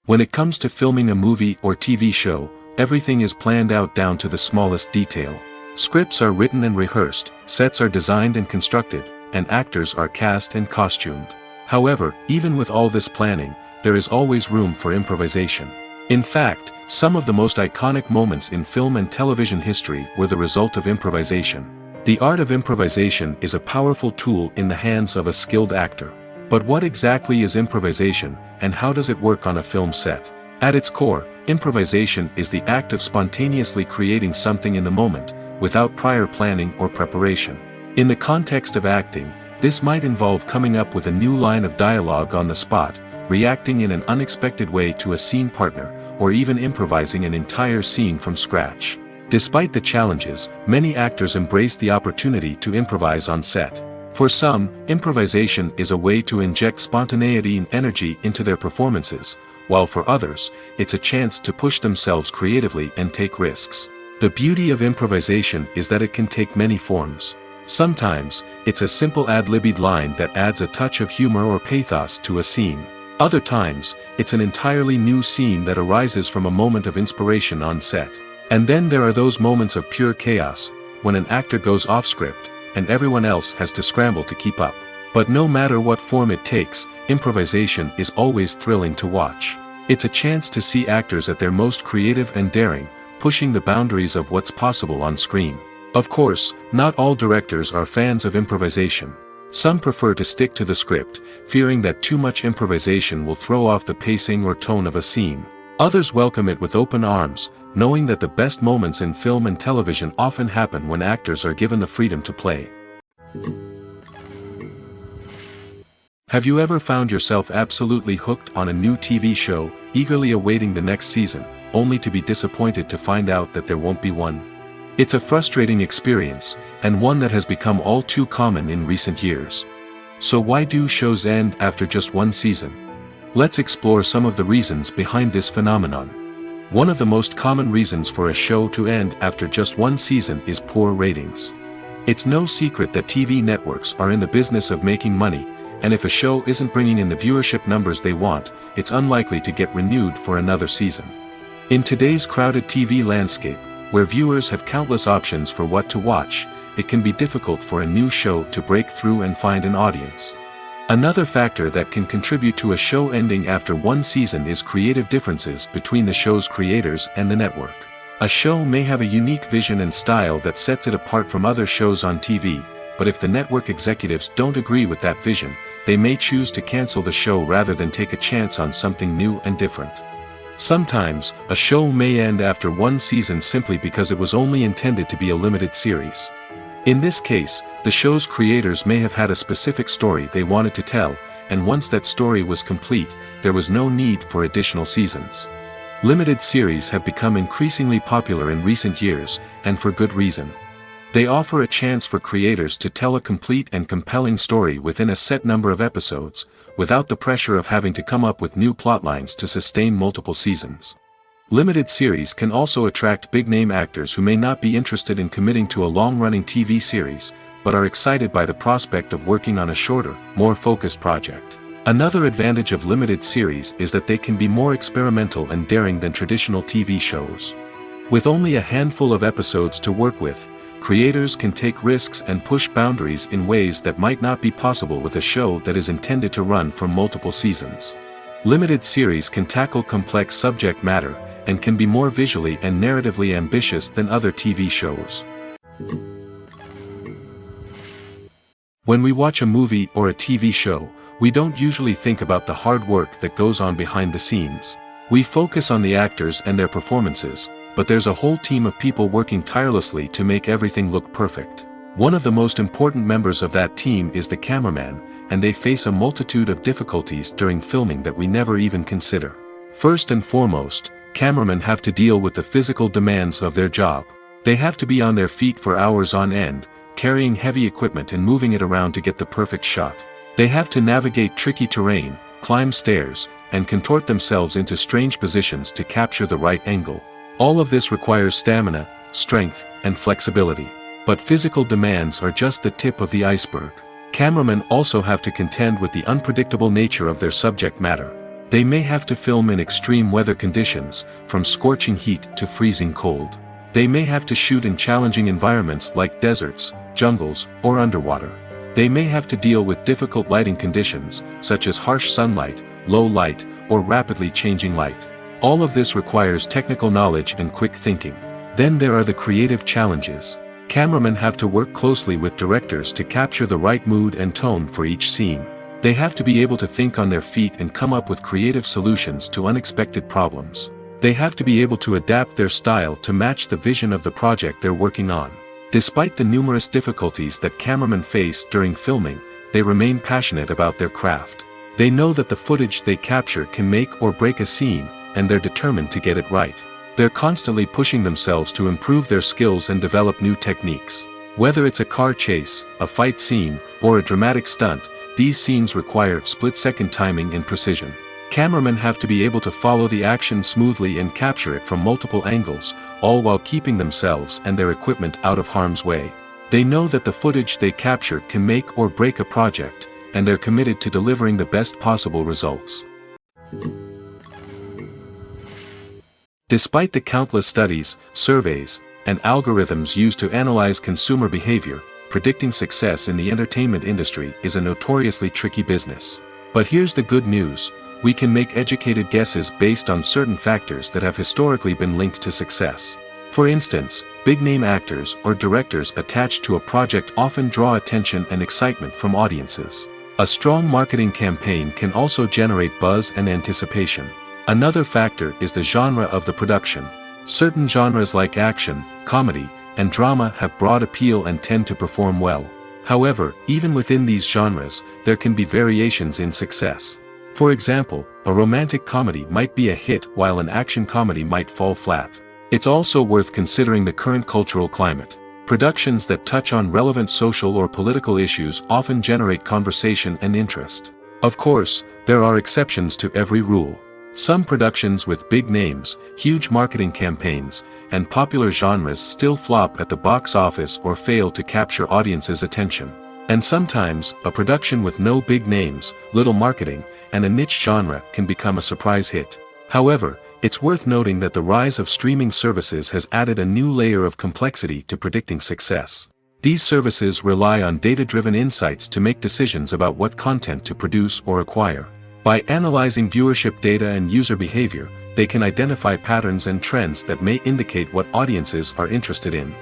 When it comes to filming a movie or TV show, everything is planned out down to the smallest detail. Scripts are written and rehearsed, sets are designed and constructed, and actors are cast and costumed. However, even with all this planning, there is always room for improvisation. In fact, some of the most iconic moments in film and television history were the result of improvisation. The art of improvisation is a powerful tool in the hands of a skilled actor. But what exactly is improvisation, and how does it work on a film set? At its core, improvisation is the act of spontaneously creating something in the moment, without prior planning or preparation. In the context of acting, this might involve coming up with a new line of dialogue on the spot, reacting in an unexpected way to a scene partner, or even improvising an entire scene from scratch. Despite the challenges, many actors embrace the opportunity to improvise on set. For some, improvisation is a way to inject spontaneity and energy into their performances, while for others, it's a chance to push themselves creatively and take risks. The beauty of improvisation is that it can take many forms. Sometimes, it's a simple ad-libbed line that adds a touch of humor or pathos to a scene. Other times, it's an entirely new scene that arises from a moment of inspiration on set. And then there are those moments of pure chaos, when an actor goes off script, and everyone else has to scramble to keep up. But no matter what form it takes, improvisation is always thrilling to watch. It's a chance to see actors at their most creative and daring, pushing the boundaries of what's possible on screen. Of course, not all directors are fans of improvisation. Some prefer to stick to the script, fearing that too much improvisation will throw off the pacing or tone of a scene. Others welcome it with open arms, knowing that the best moments in film and television often happen when actors are given the freedom to play. Have you ever found yourself absolutely hooked on a new TV show, eagerly awaiting the next season, only to be disappointed to find out that there won't be one? It's a frustrating experience, and one that has become all too common in recent years. So why do shows end after just one season? Let's explore some of the reasons behind this phenomenon. One of the most common reasons for a show to end after just one season is poor ratings. It's no secret that TV networks are in the business of making money, and if a show isn't bringing in the viewership numbers they want, it's unlikely to get renewed for another season. In today's crowded TV landscape, where viewers have countless options for what to watch, it can be difficult for a new show to break through and find an audience. Another factor that can contribute to a show ending after one season is creative differences between the show's creators and the network. A show may have a unique vision and style that sets it apart from other shows on TV, but if the network executives don't agree with that vision, they may choose to cancel the show rather than take a chance on something new and different. Sometimes, a show may end after one season simply because it was only intended to be a limited series. In this case, the show's creators may have had a specific story they wanted to tell, and once that story was complete, there was no need for additional seasons. Limited series have become increasingly popular in recent years, and for good reason. They offer a chance for creators to tell a complete and compelling story within a set number of episodes, without the pressure of having to come up with new plotlines to sustain multiple seasons. Limited series can also attract big-name actors who may not be interested in committing to a long-running TV series, but are excited by the prospect of working on a shorter, more focused project. Another advantage of limited series is that they can be more experimental and daring than traditional TV shows. With only a handful of episodes to work with, creators can take risks and push boundaries in ways that might not be possible with a show that is intended to run for multiple seasons. Limited series can tackle complex subject matter, and can be more visually and narratively ambitious than other TV shows. When we watch a movie or a TV show, we don't usually think about the hard work that goes on behind the scenes. We focus on the actors and their performances, but there's a whole team of people working tirelessly to make everything look perfect. One of the most important members of that team is the cameraman, and they face a multitude of difficulties during filming that we never even consider. First and foremost, cameramen have to deal with the physical demands of their job. They have to be on their feet for hours on end, carrying heavy equipment and moving it around to get the perfect shot. They have to navigate tricky terrain, climb stairs, and contort themselves into strange positions to capture the right angle. All of this requires stamina, strength, and flexibility. But physical demands are just the tip of the iceberg. Cameramen also have to contend with the unpredictable nature of their subject matter. They may have to film in extreme weather conditions, from scorching heat to freezing cold. They may have to shoot in challenging environments like deserts, jungles, or underwater. They may have to deal with difficult lighting conditions, such as harsh sunlight, low light, or rapidly changing light. All of this requires technical knowledge and quick thinking. Then there are the creative challenges. Cameramen have to work closely with directors to capture the right mood and tone for each scene. They have to be able to think on their feet and come up with creative solutions to unexpected problems. They have to be able to adapt their style to match the vision of the project they're working on. Despite the numerous difficulties that cameramen face during filming, they remain passionate about their craft. They know that the footage they capture can make or break a scene, and they're determined to get it right. They're constantly pushing themselves to improve their skills and develop new techniques. Whether it's a car chase, a fight scene, or a dramatic stunt, these scenes require split-second timing and precision. Cameramen have to be able to follow the action smoothly and capture it from multiple angles, all while keeping themselves and their equipment out of harm's way. They know that the footage they capture can make or break a project, and they're committed to delivering the best possible results. Despite the countless studies, surveys, and algorithms used to analyze consumer behavior, predicting success in the entertainment industry is a notoriously tricky business. But here's the good news: we can make educated guesses based on certain factors that have historically been linked to success. For instance, big-name actors or directors attached to a project often draw attention and excitement from audiences. A strong marketing campaign can also generate buzz and anticipation. Another factor is the genre of the production. Certain genres like action, comedy, and drama have broad appeal and tend to perform well. However, even within these genres, there can be variations in success. For example, a romantic comedy might be a hit while an action comedy might fall flat. It's also worth considering the current cultural climate. Productions that touch on relevant social or political issues often generate conversation and interest. Of course, there are exceptions to every rule. Some productions with big names, huge marketing campaigns, and popular genres still flop at the box office or fail to capture audiences' attention. And sometimes, a production with no big names, little marketing, and a niche genre can become a surprise hit. However, it's worth noting that the rise of streaming services has added a new layer of complexity to predicting success. These services rely on data-driven insights to make decisions about what content to produce or acquire. By analyzing viewership data and user behavior, they can identify patterns and trends that may indicate what audiences are interested in.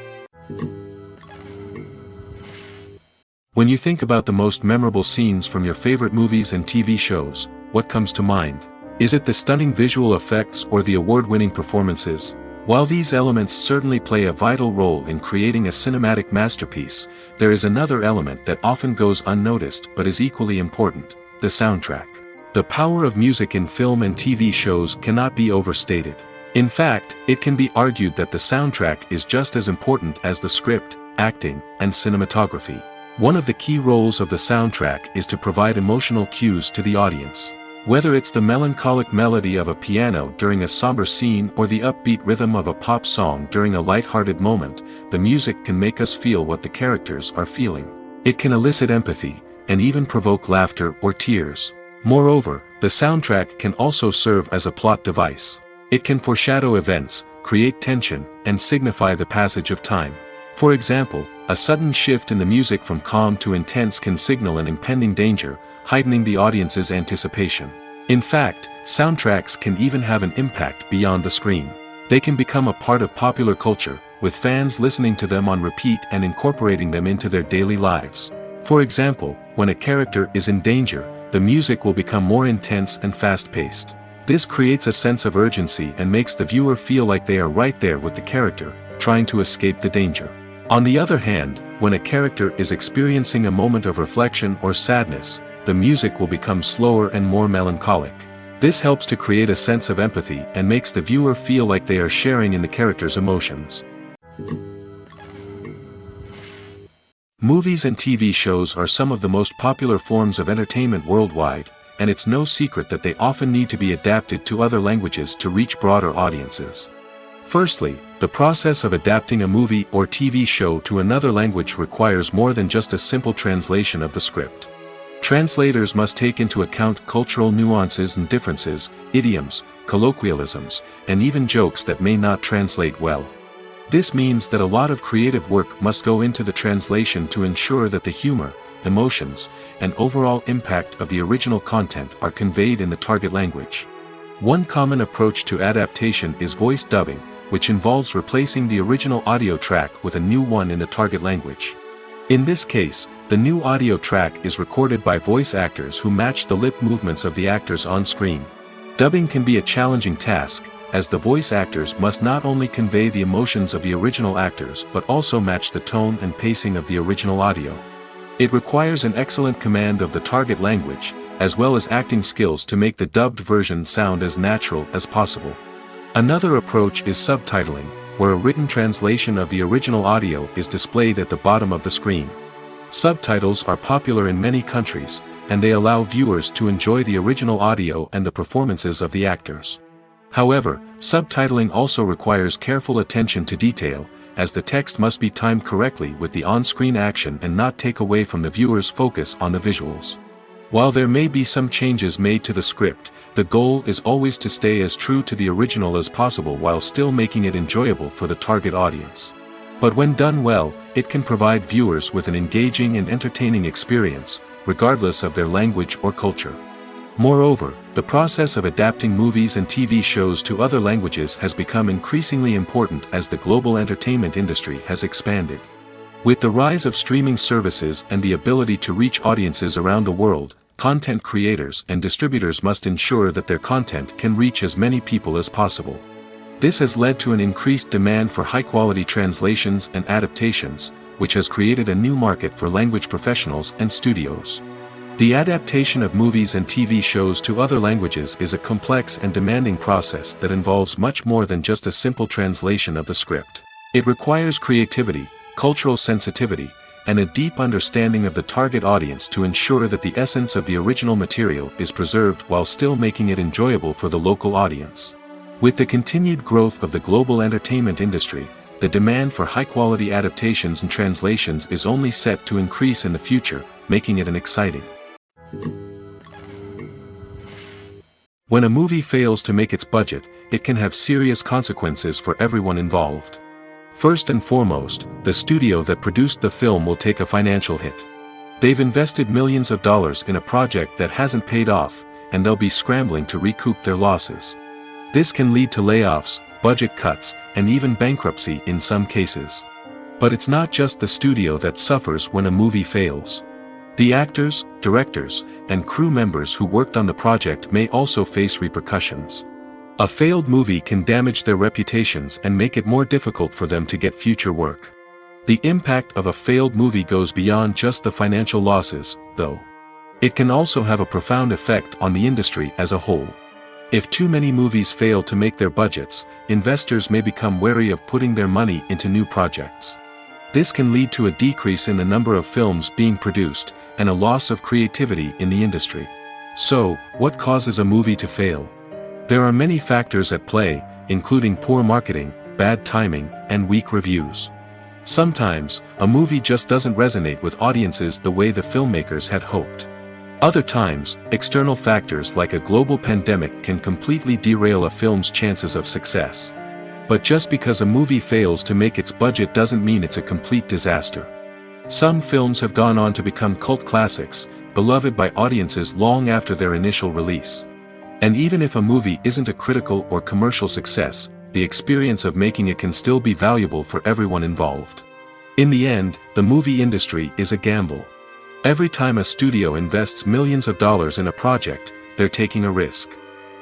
When you think about the most memorable scenes from your favorite movies and TV shows, what comes to mind? Is it the stunning visual effects or the award-winning performances? While these elements certainly play a vital role in creating a cinematic masterpiece, there is another element that often goes unnoticed but is equally important: the soundtrack. The power of music in film and TV shows cannot be overstated. In fact, it can be argued that the soundtrack is just as important as the script, acting, and cinematography. One of the key roles of the soundtrack is to provide emotional cues to the audience. Whether it's the melancholic melody of a piano during a somber scene or the upbeat rhythm of a pop song during a light-hearted moment, the music can make us feel what the characters are feeling. It can elicit empathy, and even provoke laughter or tears. Moreover, the soundtrack can also serve as a plot device. It can foreshadow events, create tension, and signify the passage of time. For example, a sudden shift in the music from calm to intense can signal an impending danger, heightening the audience's anticipation. In fact, soundtracks can even have an impact beyond the screen. They can become a part of popular culture, with fans listening to them on repeat and incorporating them into their daily lives. For example, when a character is in danger, the music will become more intense and fast-paced. This creates a sense of urgency and makes the viewer feel like they are right there with the character, trying to escape the danger. On the other hand, when a character is experiencing a moment of reflection or sadness, the music will become slower and more melancholic. This helps to create a sense of empathy and makes the viewer feel like they are sharing in the character's emotions. Movies and TV shows are some of the most popular forms of entertainment worldwide, and it's no secret that they often need to be adapted to other languages to reach broader audiences. Firstly, the process of adapting a movie or TV show to another language requires more than just a simple translation of the script. Translators must take into account cultural nuances and differences, idioms, colloquialisms, and even jokes that may not translate well. This means that a lot of creative work must go into the translation to ensure that the humor, emotions, and overall impact of the original content are conveyed in the target language. One common approach to adaptation is voice dubbing, which involves replacing the original audio track with a new one in the target language. In this case, the new audio track is recorded by voice actors who match the lip movements of the actors on screen. Dubbing can be a challenging task, as the voice actors must not only convey the emotions of the original actors but also match the tone and pacing of the original audio. It requires an excellent command of the target language, as well as acting skills to make the dubbed version sound as natural as possible. Another approach is subtitling, where a written translation of the original audio is displayed at the bottom of the screen. Subtitles are popular in many countries, and they allow viewers to enjoy the original audio and the performances of the actors. However, subtitling also requires careful attention to detail, as the text must be timed correctly with the on-screen action and not take away from the viewer's focus on the visuals. While there may be some changes made to the script, the goal is always to stay as true to the original as possible while still making it enjoyable for the target audience. But when done well, it can provide viewers with an engaging and entertaining experience, regardless of their language or culture. Moreover, The process of adapting movies and TV shows to other languages has become increasingly important as the global entertainment industry has expanded. With the rise of streaming services and the ability to reach audiences around the world, content creators and distributors must ensure that their content can reach as many people as possible. This has led to an increased demand for high-quality translations and adaptations, which has created a new market for language professionals and studios. The adaptation of movies and TV shows to other languages is a complex and demanding process that involves much more than just a simple translation of the script. It requires creativity, cultural sensitivity, and a deep understanding of the target audience to ensure that the essence of the original material is preserved while still making it enjoyable for the local audience. With the continued growth of the global entertainment industry, the demand for high-quality adaptations and translations is only set to increase in the future, making it an exciting. When a movie fails to make its budget, it can have serious consequences for everyone involved. First and foremost, the studio that produced the film will take a financial hit. They've invested millions of dollars in a project that hasn't paid off, and they'll be scrambling to recoup their losses. This can lead to layoffs, budget cuts, and even bankruptcy in some cases. But it's not just the studio that suffers when a movie fails. The actors, directors, and crew members who worked on the project may also face repercussions. A failed movie can damage their reputations and make it more difficult for them to get future work. The impact of a failed movie goes beyond just the financial losses, though. It can also have a profound effect on the industry as a whole. If too many movies fail to make their budgets, investors may become wary of putting their money into new projects. This can lead to a decrease in the number of films being produced, and a loss of creativity in the industry. So, what causes a movie to fail? There are many factors at play, including poor marketing, bad timing, and weak reviews. Sometimes, a movie just doesn't resonate with audiences the way the filmmakers had hoped. Other times, external factors like a global pandemic can completely derail a film's chances of success. But just because a movie fails to make its budget doesn't mean it's a complete disaster. Some films have gone on to become cult classics, beloved by audiences long after their initial release. And even if a movie isn't a critical or commercial success, the experience of making it can still be valuable for everyone involved. In the end, the movie industry is a gamble. Every time a studio invests millions of dollars in a project, they're taking a risk.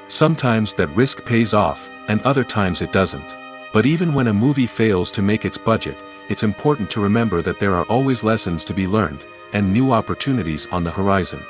Sometimes that risk pays off, and other times it doesn't. But even when a movie fails to make its budget, it's important to remember that there are always lessons to be learned, and new opportunities on the horizon.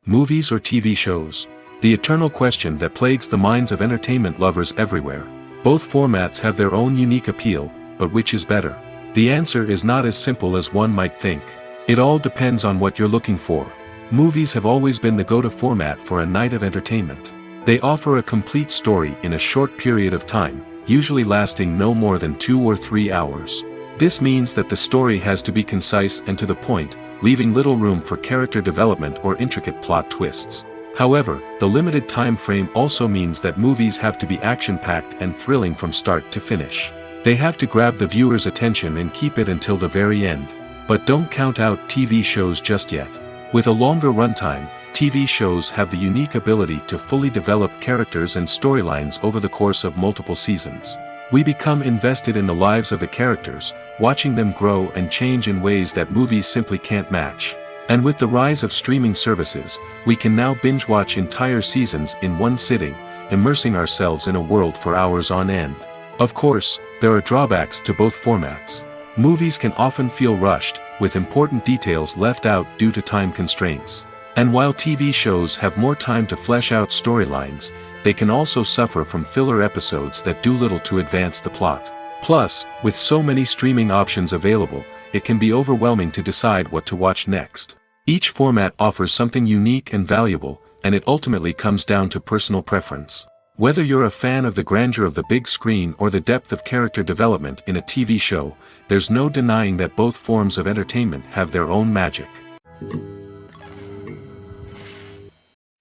Movies or TV shows? The eternal question that plagues the minds of entertainment lovers everywhere. Both formats have their own unique appeal, but which is better? The answer is not as simple as one might think. It all depends on what you're looking for. Movies have always been the go-to format for a night of entertainment. They offer a complete story in a short period of time, usually lasting no more than 2 or 3 hours. This means that the story has to be concise and to the point, leaving little room for character development or intricate plot twists. However, the limited time frame also means that movies have to be action-packed and thrilling from start to finish. They have to grab the viewer's attention and keep it until the very end. But don't count out TV shows just yet. With a longer runtime, TV shows have the unique ability to fully develop characters and storylines over the course of multiple seasons. We become invested in the lives of the characters, watching them grow and change in ways that movies simply can't match. And with the rise of streaming services, we can now binge-watch entire seasons in one sitting, immersing ourselves in a world for hours on end. Of course, there are drawbacks to both formats. Movies can often feel rushed, with important details left out due to time constraints. And while TV shows have more time to flesh out storylines, they can also suffer from filler episodes that do little to advance the plot. Plus, with so many streaming options available, it can be overwhelming to decide what to watch next. Each format offers something unique and valuable, and it ultimately comes down to personal preference. Whether you're a fan of the grandeur of the big screen or the depth of character development in a TV show, there's no denying that both forms of entertainment have their own magic.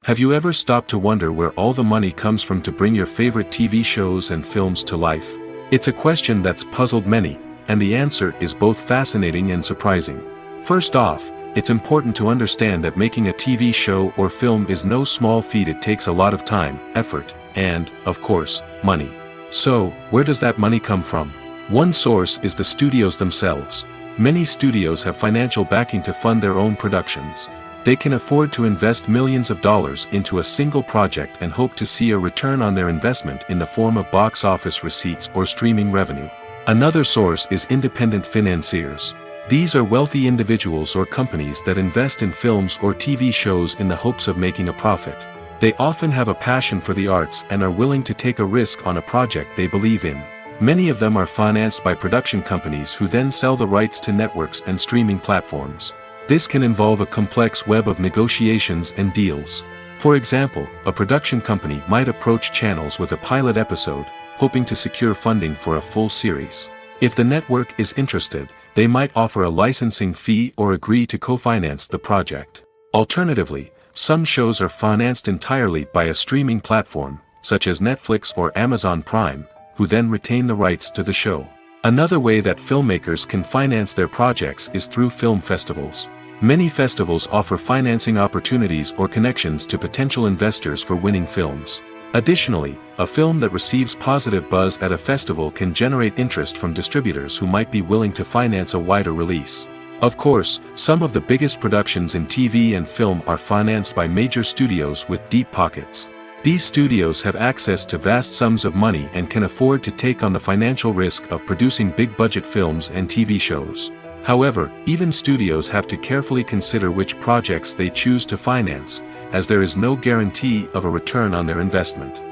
Have you ever stopped to wonder where all the money comes from to bring your favorite TV shows and films to life? It's a question that's puzzled many, and the answer is both fascinating and surprising. First off, it's important to understand that making a TV show or film is no small feat. It takes a lot of time, effort, and, of course, money. So, where does that money come from? One source is the studios themselves. Many studios have financial backing to fund their own productions. They can afford to invest millions of dollars into a single project and hope to see a return on their investment in the form of box office receipts or streaming revenue. Another source is independent financiers. These are wealthy individuals or companies that invest in films or TV shows in the hopes of making a profit. They often have a passion for the arts and are willing to take a risk on a project they believe in. Many of them are financed by production companies who then sell the rights to networks and streaming platforms. This can involve a complex web of negotiations and deals. For example, a production company might approach channels with a pilot episode, hoping to secure funding for a full series. If the network is interested, they might offer a licensing fee or agree to co-finance the project. Alternatively, some shows are financed entirely by a streaming platform, such as Netflix or Amazon Prime, who then retain the rights to the show. Another way that filmmakers can finance their projects is through film festivals. Many festivals offer financing opportunities or connections to potential investors for winning films. Additionally, a film that receives positive buzz at a festival can generate interest from distributors who might be willing to finance a wider release. Of course, some of the biggest productions in TV and film are financed by major studios with deep pockets. These studios have access to vast sums of money and can afford to take on the financial risk of producing big-budget films and TV shows. However, even studios have to carefully consider which projects they choose to finance, as there is no guarantee of a return on their investment.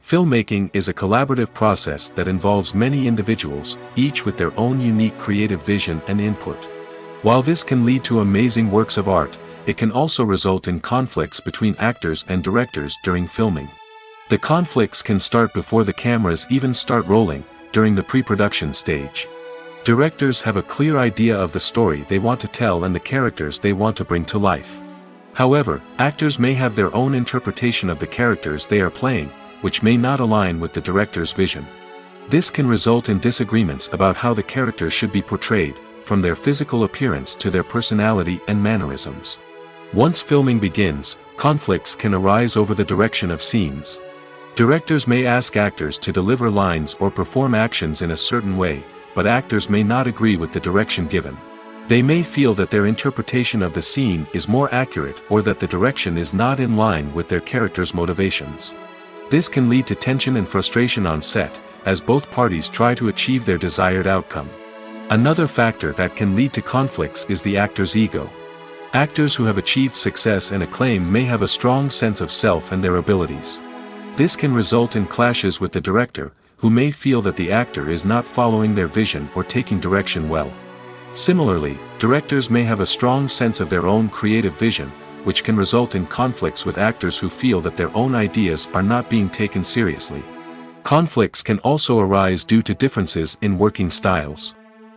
Filmmaking is a collaborative process that involves many individuals, each with their own unique creative vision and input. While this can lead to amazing works of art, it can also result in conflicts between actors and directors during filming. The conflicts can start before the cameras even start rolling, during the pre-production stage. Directors have a clear idea of the story they want to tell and the characters they want to bring to life. However, actors may have their own interpretation of the characters they are playing, which may not align with the director's vision. This can result in disagreements about how the characters should be portrayed, from their physical appearance to their personality and mannerisms. Once filming begins, conflicts can arise over the direction of scenes. Directors may ask actors to deliver lines or perform actions in a certain way, but actors may not agree with the direction given. They may feel that their interpretation of the scene is more accurate or that the direction is not in line with their character's motivations. This can lead to tension and frustration on set, as both parties try to achieve their desired outcome. Another factor that can lead to conflicts is the actor's ego. Actors who have achieved success and acclaim may have a strong sense of self and their abilities. This can result in clashes with the director, who may feel that the actor is not following their vision or taking direction well. Similarly, directors may have a strong sense of their own creative vision, which can result in conflicts with actors who feel that their own ideas are not being taken seriously. Conflicts can also arise due to differences in working styles.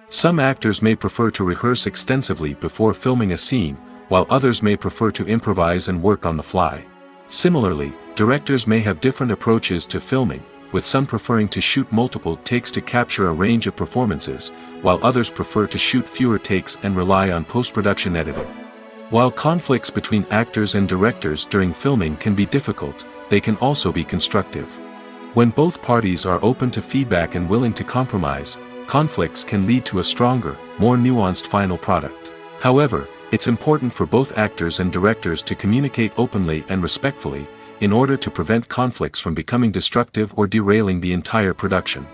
Some actors may prefer to rehearse extensively before filming a scene, while others may prefer to improvise and work on the fly. Similarly, directors may have different approaches to filming, with some preferring to shoot multiple takes to capture a range of performances, while others prefer to shoot fewer takes and rely on post-production editing. While conflicts between actors and directors during filming can be difficult, they can also be constructive. When both parties are open to feedback and willing to compromise, conflicts can lead to a stronger, more nuanced final product. However, it's important for both actors and directors to communicate openly and respectfully, in order to prevent conflicts from becoming destructive or derailing the entire production.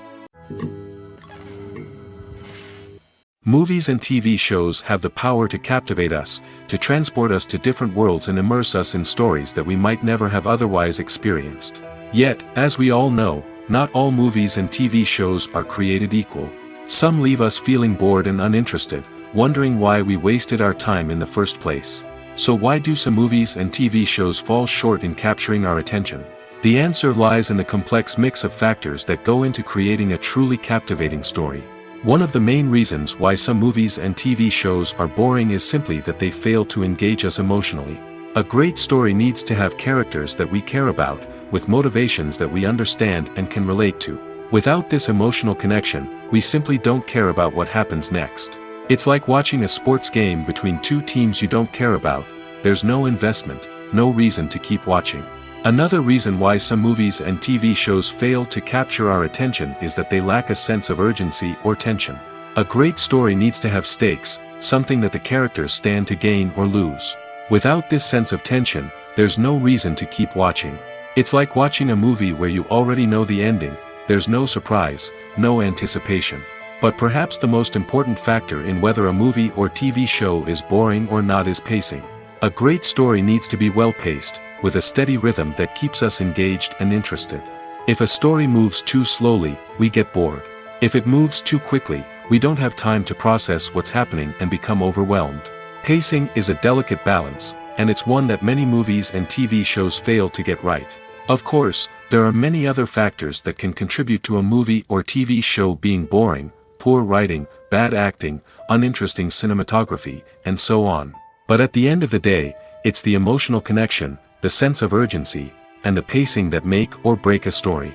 Movies and TV shows have the power to captivate us, to transport us to different worlds and immerse us in stories that we might never have otherwise experienced. Yet, as we all know, not all movies and TV shows are created equal. Some leave us feeling bored and uninterested, wondering why we wasted our time in the first place. So why do some movies and TV shows fall short in capturing our attention? The answer lies in the complex mix of factors that go into creating a truly captivating story. One of the main reasons why some movies and TV shows are boring is simply that they fail to engage us emotionally. A great story needs to have characters that we care about, with motivations that we understand and can relate to. Without this emotional connection, we simply don't care about what happens next. It's like watching a sports game between two teams you don't care about. There's no investment, no reason to keep watching. Another reason why some movies and TV shows fail to capture our attention is that they lack a sense of urgency or tension. A great story needs to have stakes, something that the characters stand to gain or lose. Without this sense of tension, there's no reason to keep watching. It's like watching a movie where you already know the ending. There's no surprise, no anticipation. But perhaps the most important factor in whether a movie or TV show is boring or not is pacing. A great story needs to be well-paced, with a steady rhythm that keeps us engaged and interested. If a story moves too slowly, we get bored. If it moves too quickly, we don't have time to process what's happening and become overwhelmed. Pacing is a delicate balance, and it's one that many movies and TV shows fail to get right. Of course, there are many other factors that can contribute to a movie or TV show being boring: poor writing, bad acting, uninteresting cinematography, and so on. But at the end of the day, it's the emotional connection, the sense of urgency, and the pacing that make or break a story.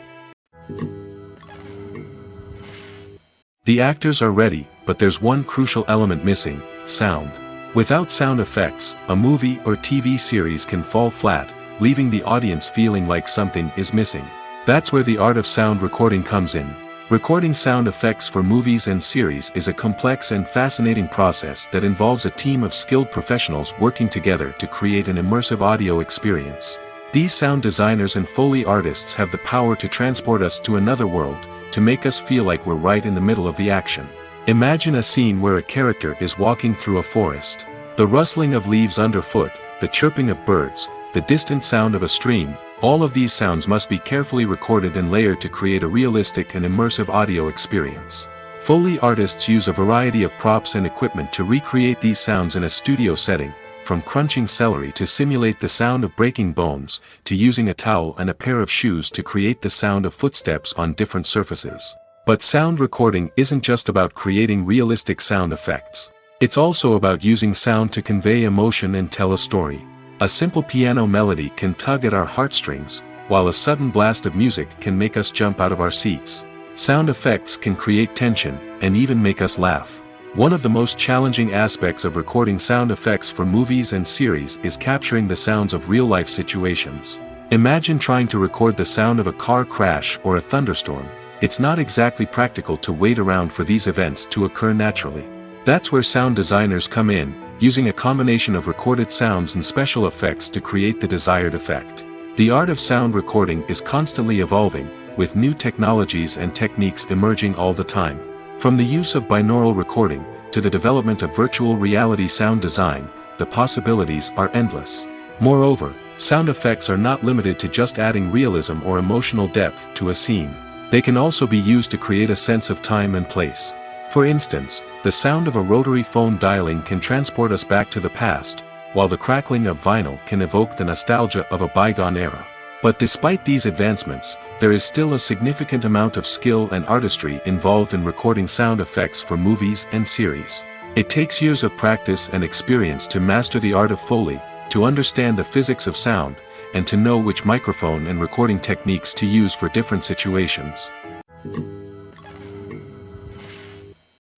The actors are ready, but there's one crucial element missing: sound. Without sound effects, a movie or TV series can fall flat, leaving the audience feeling like something is missing. That's where the art of sound recording comes in. Recording sound effects for movies and series is a complex and fascinating process that involves a team of skilled professionals working together to create an immersive audio experience. These sound designers and Foley artists have the power to transport us to another world, to make us feel like we're right in the middle of the action. Imagine a scene where a character is walking through a forest. The rustling of leaves underfoot, the chirping of birds, the distant sound of a stream, all of these sounds must be carefully recorded and layered to create a realistic and immersive audio experience. Foley artists use a variety of props and equipment to recreate these sounds in a studio setting, from crunching celery to simulate the sound of breaking bones, to using a towel and a pair of shoes to create the sound of footsteps on different surfaces. But sound recording isn't just about creating realistic sound effects. It's also about using sound to convey emotion and tell a story. A simple piano melody can tug at our heartstrings, while a sudden blast of music can make us jump out of our seats. Sound effects can create tension, and even make us laugh. One of the most challenging aspects of recording sound effects for movies and series is capturing the sounds of real-life situations. Imagine trying to record the sound of a car crash or a thunderstorm. It's not exactly practical to wait around for these events to occur naturally. That's where sound designers come in, using a combination of recorded sounds and special effects to create the desired effect. The art of sound recording is constantly evolving, with new technologies and techniques emerging all the time. From the use of binaural recording, to the development of virtual reality sound design, the possibilities are endless. Moreover, sound effects are not limited to just adding realism or emotional depth to a scene. They can also be used to create a sense of time and place. For instance, the sound of a rotary phone dialing can transport us back to the past, while the crackling of vinyl can evoke the nostalgia of a bygone era. But despite these advancements, there is still a significant amount of skill and artistry involved in recording sound effects for movies and series. It takes years of practice and experience to master the art of Foley, to understand the physics of sound, and to know which microphone and recording techniques to use for different situations.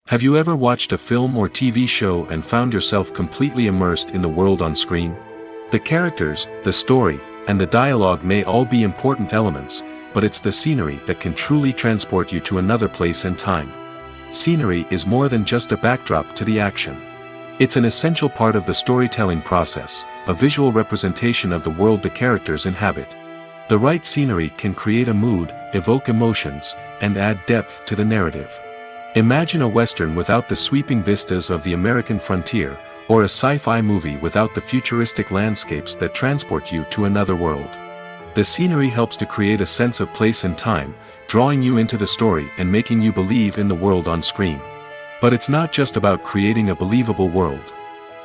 Have you ever watched a film or TV show and found yourself completely immersed in the world on screen? The characters, the story, and the dialogue may all be important elements, but it's the scenery that can truly transport you to another place and time. Scenery is more than just a backdrop to the action. It's an essential part of the storytelling process, a visual representation of the world the characters inhabit. The right scenery can create a mood, evoke emotions, and add depth to the narrative. Imagine a Western without the sweeping vistas of the American frontier, or a sci-fi movie without the futuristic landscapes that transport you to another world. The scenery helps to create a sense of place and time, drawing you into the story and making you believe in the world on screen. But it's not just about creating a believable world.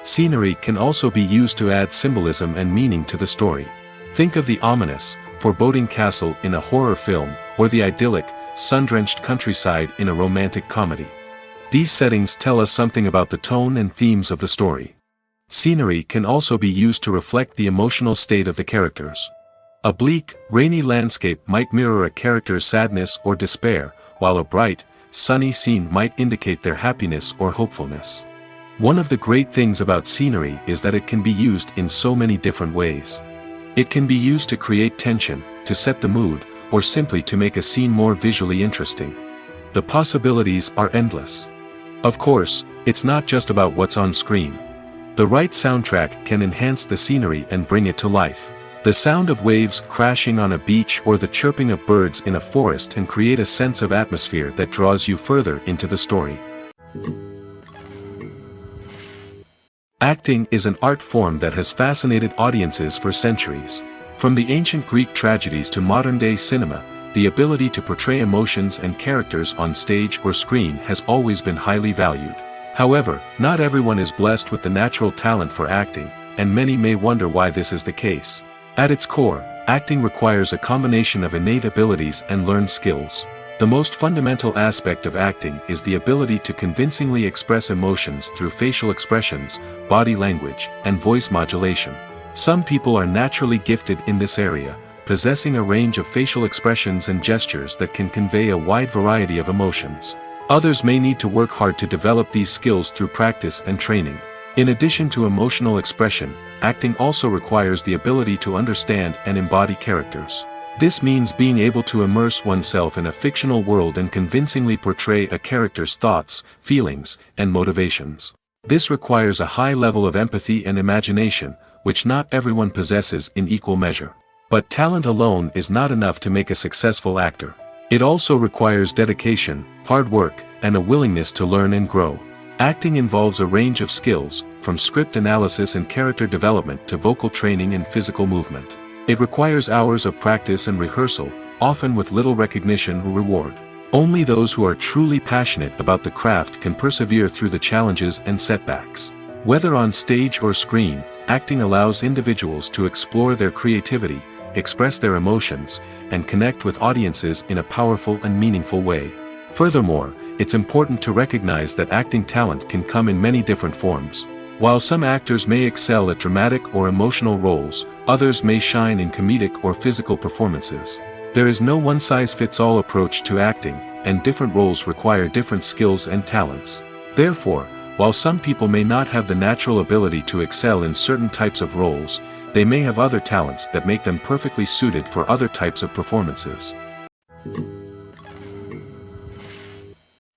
Scenery can also be used to add symbolism and meaning to the story. Think of the ominous, foreboding castle in a horror film, or the idyllic, sun-drenched countryside in a romantic comedy. These settings tell us something about the tone and themes of the story. Scenery can also be used to reflect the emotional state of the characters. A bleak, rainy landscape might mirror a character's sadness or despair, while a bright, sunny scene might indicate their happiness or hopefulness. One of the great things about scenery is that it can be used in so many different ways. It can be used to create tension, to set the mood, or simply to make a scene more visually interesting. The possibilities are endless. Of course, it's not just about what's on screen. The right soundtrack can enhance the scenery and bring it to life. The sound of waves crashing on a beach or the chirping of birds in a forest can create a sense of atmosphere that draws you further into the story. Acting is an art form that has fascinated audiences for centuries. From the ancient Greek tragedies to modern-day cinema, the ability to portray emotions and characters on stage or screen has always been highly valued. However, not everyone is blessed with the natural talent for acting, and many may wonder why this is the case. At its core, acting requires a combination of innate abilities and learned skills. The most fundamental aspect of acting is the ability to convincingly express emotions through facial expressions, body language, and voice modulation. Some people are naturally gifted in this area, possessing a range of facial expressions and gestures that can convey a wide variety of emotions. Others may need to work hard to develop these skills through practice and training. In addition to emotional expression, acting also requires the ability to understand and embody characters. This means being able to immerse oneself in a fictional world and convincingly portray a character's thoughts, feelings, and motivations. This requires a high level of empathy and imagination, which not everyone possesses in equal measure. But talent alone is not enough to make a successful actor. It also requires dedication, hard work, and a willingness to learn and grow. Acting involves a range of skills, from script analysis and character development to vocal training and physical movement. It requires hours of practice and rehearsal, often with little recognition or reward. Only those who are truly passionate about the craft can persevere through the challenges and setbacks. Whether on stage or screen, acting allows individuals to explore their creativity, express their emotions, and connect with audiences in a powerful and meaningful way. Furthermore, it's important to recognize that acting talent can come in many different forms. While some actors may excel at dramatic or emotional roles, others may shine in comedic or physical performances. There is no one-size-fits-all approach to acting, and different roles require different skills and talents. Therefore, while some people may not have the natural ability to excel in certain types of roles, they may have other talents that make them perfectly suited for other types of performances.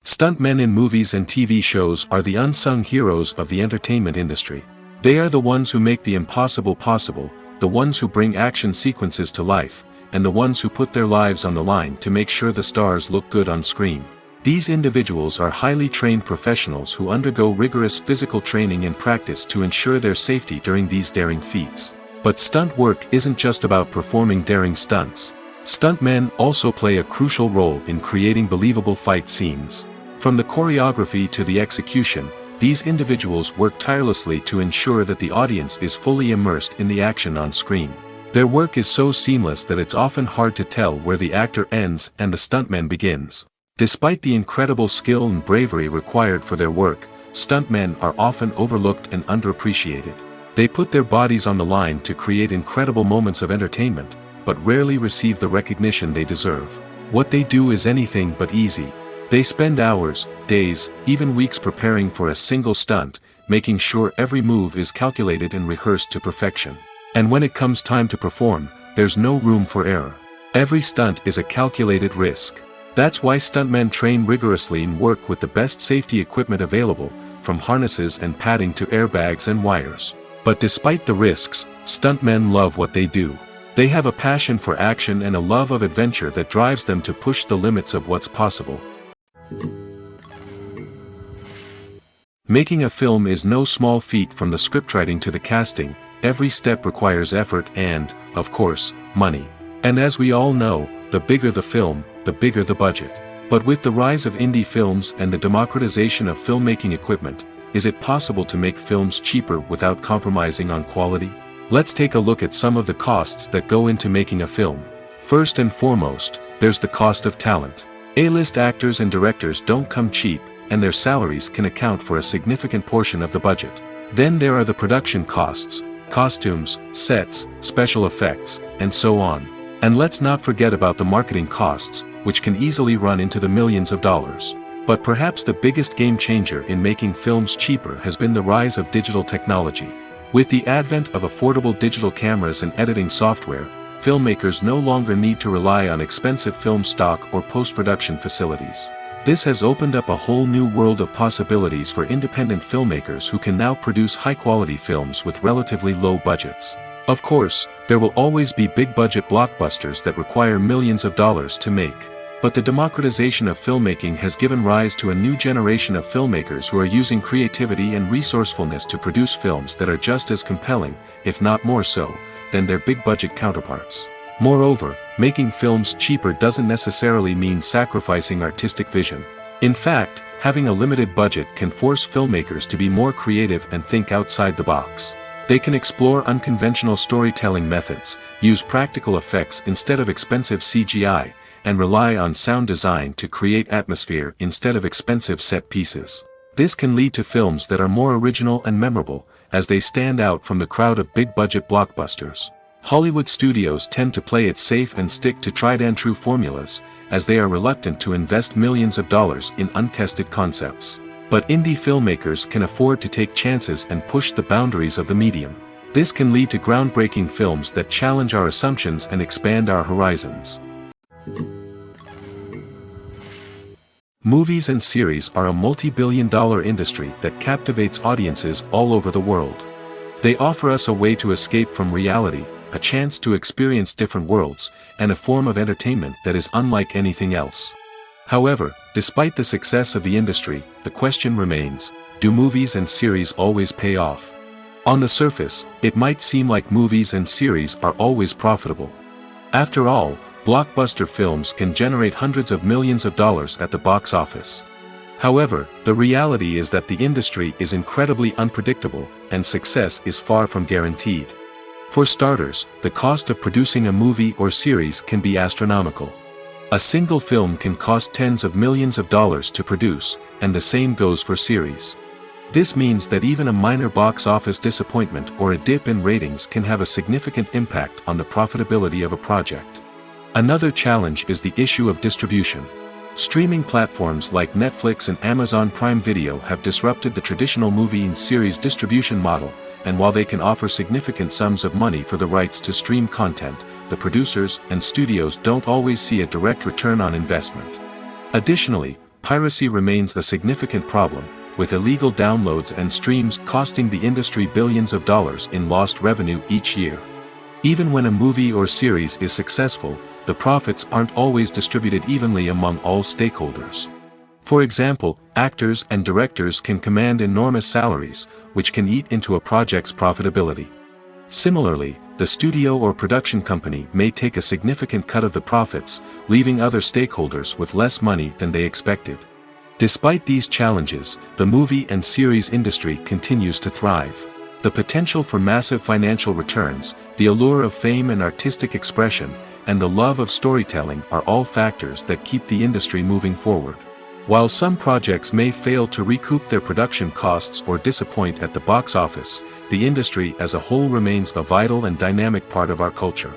Stuntmen in movies and TV shows are the unsung heroes of the entertainment industry. They are the ones who make the impossible possible, the ones who bring action sequences to life, and the ones who put their lives on the line to make sure the stars look good on screen. These individuals are highly trained professionals who undergo rigorous physical training and practice to ensure their safety during these daring feats. But stunt work isn't just about performing daring stunts. Stuntmen also play a crucial role in creating believable fight scenes. From the choreography to the execution, these individuals work tirelessly to ensure that the audience is fully immersed in the action on screen. Their work is so seamless that it's often hard to tell where the actor ends and the stuntman begins. Despite the incredible skill and bravery required for their work, stuntmen are often overlooked and underappreciated. They put their bodies on the line to create incredible moments of entertainment, but rarely receive the recognition they deserve. What they do is anything but easy. They spend hours, days, even weeks preparing for a single stunt, making sure every move is calculated and rehearsed to perfection. And when it comes time to perform, there's no room for error. Every stunt is a calculated risk. That's why stuntmen train rigorously and work with the best safety equipment available, from harnesses and padding to airbags and wires. But despite the risks, stuntmen love what they do. They have a passion for action and a love of adventure that drives them to push the limits of what's possible. Making a film is no small feat. From the scriptwriting to the casting, every step requires effort and, of course, money. And as we all know, the bigger the film, the bigger the budget. But with the rise of indie films and the democratization of filmmaking equipment, is it possible to make films cheaper without compromising on quality? Let's take a look at some of the costs that go into making a film. First and foremost, there's the cost of talent. A-list actors and directors don't come cheap, and their salaries can account for a significant portion of the budget. Then there are the production costs, costumes, sets, special effects, and so on. And let's not forget about the marketing costs, which can easily run into the millions of dollars. But perhaps the biggest game changer in making films cheaper has been the rise of digital technology. With the advent of affordable digital cameras and editing software, filmmakers no longer need to rely on expensive film stock or post-production facilities. This has opened up a whole new world of possibilities for independent filmmakers who can now produce high-quality films with relatively low budgets. Of course, there will always be big-budget blockbusters that require millions of dollars to make. But the democratization of filmmaking has given rise to a new generation of filmmakers who are using creativity and resourcefulness to produce films that are just as compelling, if not more so, than their big-budget counterparts. Moreover, making films cheaper doesn't necessarily mean sacrificing artistic vision. In fact, having a limited budget can force filmmakers to be more creative and think outside the box. They can explore unconventional storytelling methods, use practical effects instead of expensive CGI, and rely on sound design to create atmosphere instead of expensive set pieces. This can lead to films that are more original and memorable, as they stand out from the crowd of big-budget blockbusters. Hollywood studios tend to play it safe and stick to tried-and-true formulas, as they are reluctant to invest millions of dollars in untested concepts. But indie filmmakers can afford to take chances and push the boundaries of the medium. This can lead to groundbreaking films that challenge our assumptions and expand our horizons. Movies and series are a multi-billion-dollar industry that captivates audiences all over the world. They offer us a way to escape from reality, a chance to experience different worlds, and a form of entertainment that is unlike anything else. However, despite the success of the industry, the question remains, do movies and series always pay off? On the surface, it might seem like movies and series are always profitable. After all, blockbuster films can generate hundreds of millions of dollars at the box office. However, the reality is that the industry is incredibly unpredictable, and success is far from guaranteed. For starters, the cost of producing a movie or series can be astronomical. A single film can cost tens of millions of dollars to produce, and the same goes for series. This means that even a minor box office disappointment or a dip in ratings can have a significant impact on the profitability of a project. Another challenge is the issue of distribution. Streaming platforms like Netflix and Amazon Prime Video have disrupted the traditional movie and series distribution model, and while they can offer significant sums of money for the rights to stream content, the producers and studios don't always see a direct return on investment. Additionally, piracy remains a significant problem, with illegal downloads and streams costing the industry billions of dollars in lost revenue each year. Even when a movie or series is successful, the profits aren't always distributed evenly among all stakeholders. For example, actors and directors can command enormous salaries, which can eat into a project's profitability. Similarly, the studio or production company may take a significant cut of the profits, leaving other stakeholders with less money than they expected. Despite these challenges, the movie and series industry continues to thrive. The potential for massive financial returns, the allure of fame and artistic expression, and the love of storytelling are all factors that keep the industry moving forward. While some projects may fail to recoup their production costs or disappoint at the box office, the industry as a whole remains a vital and dynamic part of our culture.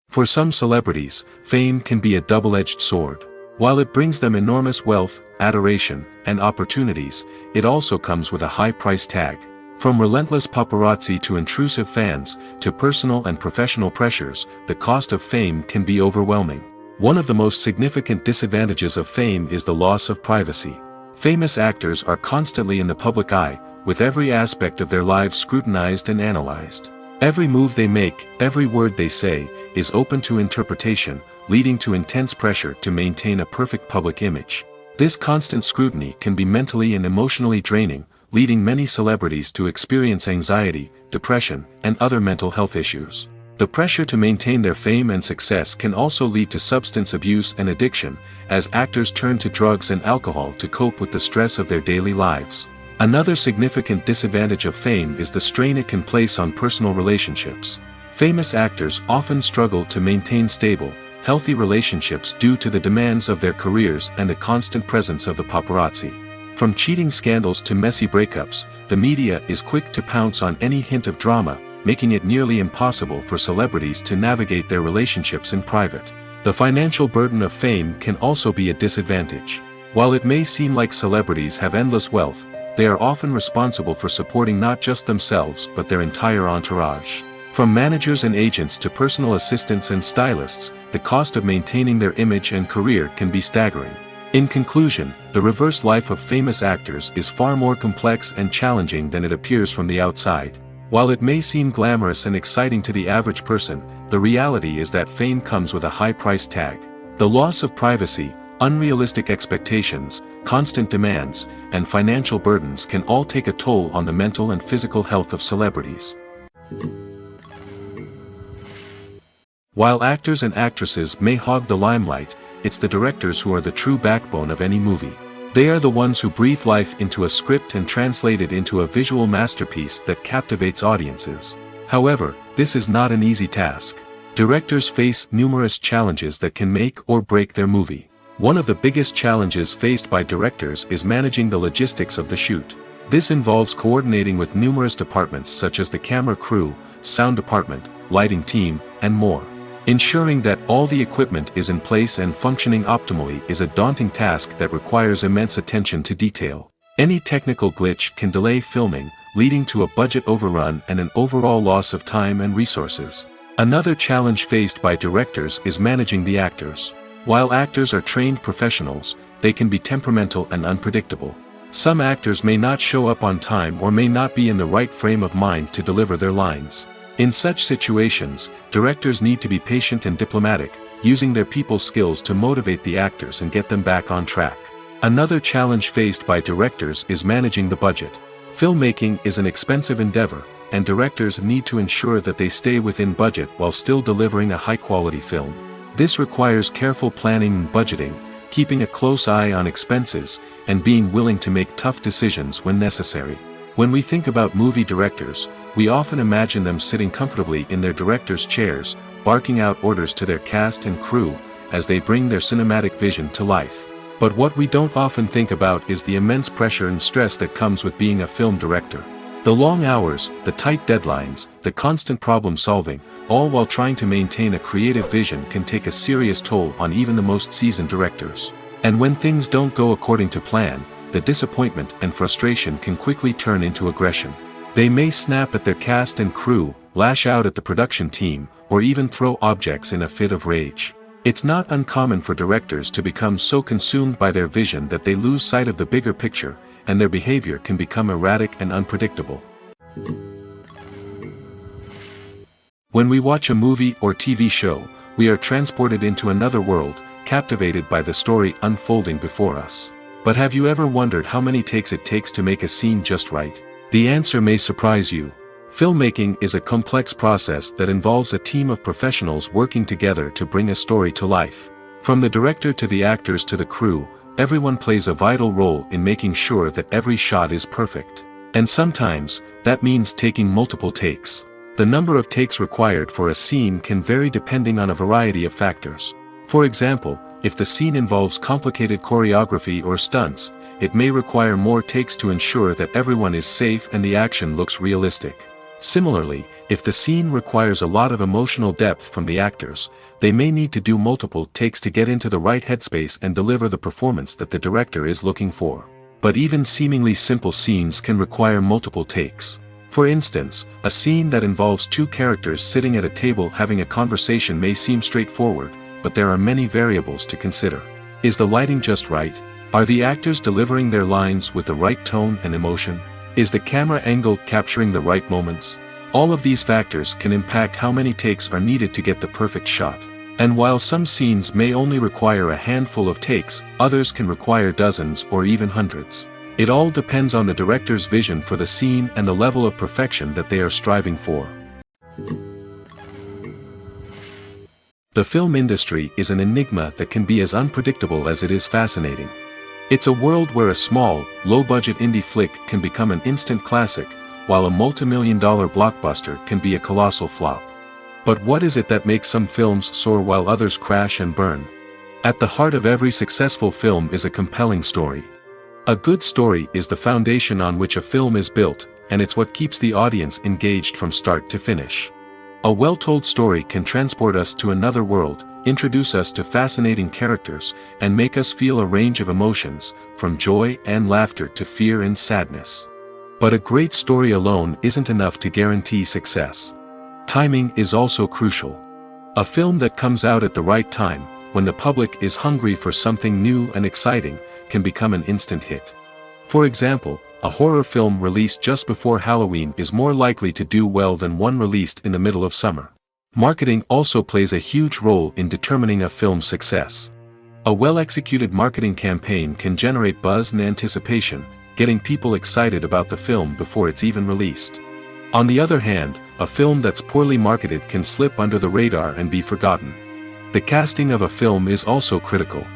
For some celebrities, fame can be a double-edged sword. While it brings them enormous wealth, adoration, and opportunities, it also comes with a high price tag. From relentless paparazzi to intrusive fans, to personal and professional pressures, the cost of fame can be overwhelming. One of the most significant disadvantages of fame is the loss of privacy. Famous actors are constantly in the public eye, with every aspect of their lives scrutinized and analyzed. Every move they make, every word they say, is open to interpretation, leading to intense pressure to maintain a perfect public image. This constant scrutiny can be mentally and emotionally draining, leading many celebrities to experience anxiety, depression, and other mental health issues. The pressure to maintain their fame and success can also lead to substance abuse and addiction, as actors turn to drugs and alcohol to cope with the stress of their daily lives. Another significant disadvantage of fame is the strain it can place on personal relationships. Famous actors often struggle to maintain stable, healthy relationships due to the demands of their careers and the constant presence of the paparazzi. From cheating scandals to messy breakups, the media is quick to pounce on any hint of drama, making it nearly impossible for celebrities to navigate their relationships in private. The financial burden of fame can also be a disadvantage. While it may seem like celebrities have endless wealth, they are often responsible for supporting not just themselves but their entire entourage. From managers and agents to personal assistants and stylists, the cost of maintaining their image and career can be staggering. In conclusion, the reverse life of famous actors is far more complex and challenging than it appears from the outside. While it may seem glamorous and exciting to the average person, the reality is that fame comes with a high price tag. The loss of privacy, unrealistic expectations, constant demands, and financial burdens can all take a toll on the mental and physical health of celebrities. While actors and actresses may hog the limelight, it's the directors who are the true backbone of any movie. They are the ones who breathe life into a script and translate it into a visual masterpiece that captivates audiences. However, this is not an easy task. Directors face numerous challenges that can make or break their movie. One of the biggest challenges faced by directors is managing the logistics of the shoot. This involves coordinating with numerous departments such as the camera crew, sound department, lighting team, and more. Ensuring that all the equipment is in place and functioning optimally is a daunting task that requires immense attention to detail. Any technical glitch can delay filming, leading to a budget overrun and an overall loss of time and resources. Another challenge faced by directors is managing the actors. While actors are trained professionals, they can be temperamental and unpredictable. Some actors may not show up on time or may not be in the right frame of mind to deliver their lines. In such situations, directors need to be patient and diplomatic, using their people skills to motivate the actors and get them back on track. Another challenge faced by directors is managing the budget. Filmmaking is an expensive endeavor, and directors need to ensure that they stay within budget while still delivering a high-quality film. This requires careful planning and budgeting, keeping a close eye on expenses, and being willing to make tough decisions when necessary. When we think about movie directors, we often imagine them sitting comfortably in their director's chairs, barking out orders to their cast and crew, as they bring their cinematic vision to life. But what we don't often think about is the immense pressure and stress that comes with being a film director. The long hours, the tight deadlines, the constant problem solving, all while trying to maintain a creative vision can take a serious toll on even the most seasoned directors. And when things don't go according to plan, the disappointment and frustration can quickly turn into aggression. They may snap at their cast and crew, lash out at the production team, or even throw objects in a fit of rage. It's not uncommon for directors to become so consumed by their vision that they lose sight of the bigger picture, and their behavior can become erratic and unpredictable. When we watch a movie or TV show, we are transported into another world, captivated by the story unfolding before us. But have you ever wondered how many takes it takes to make a scene just right? The answer may surprise you. Filmmaking is a complex process that involves a team of professionals working together to bring a story to life. From the director to the actors to the crew, everyone plays a vital role in making sure that every shot is perfect. And sometimes, that means taking multiple takes. The number of takes required for a scene can vary depending on a variety of factors. For example, if the scene involves complicated choreography or stunts, it may require more takes to ensure that everyone is safe and the action looks realistic. Similarly, if the scene requires a lot of emotional depth from the actors, they may need to do multiple takes to get into the right headspace and deliver the performance that the director is looking for. But even seemingly simple scenes can require multiple takes. For instance, a scene that involves two characters sitting at a table having a conversation may seem straightforward, but there are many variables to consider. Is the lighting just right? Are the actors delivering their lines with the right tone and emotion? Is the camera angle capturing the right moments? All of these factors can impact how many takes are needed to get the perfect shot. And while some scenes may only require a handful of takes, others can require dozens or even hundreds. It all depends on the director's vision for the scene and the level of perfection that they are striving for. The film industry is an enigma that can be as unpredictable as it is fascinating. It's a world where a small, low-budget indie flick can become an instant classic, while a multi-million-dollar blockbuster can be a colossal flop. But what is it that makes some films soar while others crash and burn? At the heart of every successful film is a compelling story. A good story is the foundation on which a film is built, and it's what keeps the audience engaged from start to finish. A well-told story can transport us to another world, introduce us to fascinating characters, and make us feel a range of emotions, from joy and laughter to fear and sadness. But a great story alone isn't enough to guarantee success. Timing is also crucial. A film that comes out at the right time, when the public is hungry for something new and exciting, can become an instant hit. For example, a horror film released just before Halloween is more likely to do well than one released in the middle of summer. Marketing also plays a huge role in determining a film's success. A well-executed marketing campaign can generate buzz and anticipation, getting people excited about the film before it's even released. On the other hand, a film that's poorly marketed can slip under the radar and be forgotten. The casting of a film is also critical.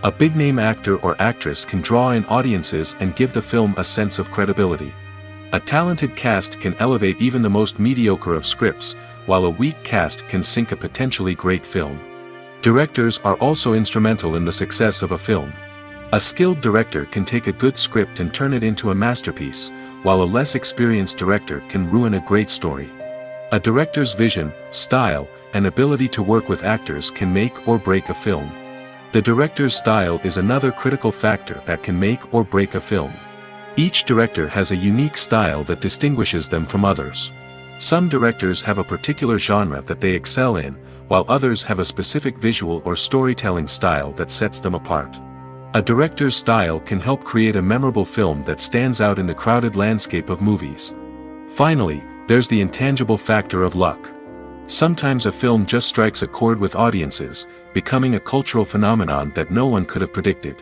A big-name actor or actress can draw in audiences and give the film a sense of credibility. A talented cast can elevate even the most mediocre of scripts, while a weak cast can sink a potentially great film. Directors are also instrumental in the success of a film. A skilled director can take a good script and turn it into a masterpiece, while a less experienced director can ruin a great story. A director's vision, style, and ability to work with actors can make or break a film. The director's style is another critical factor that can make or break a film. Each director has a unique style that distinguishes them from others. Some directors have a particular genre that they excel in, while others have a specific visual or storytelling style that sets them apart. A director's style can help create a memorable film that stands out in the crowded landscape of movies. Finally, there's the intangible factor of luck. Sometimes a film just strikes a chord with audiences, becoming a cultural phenomenon that no one could have predicted.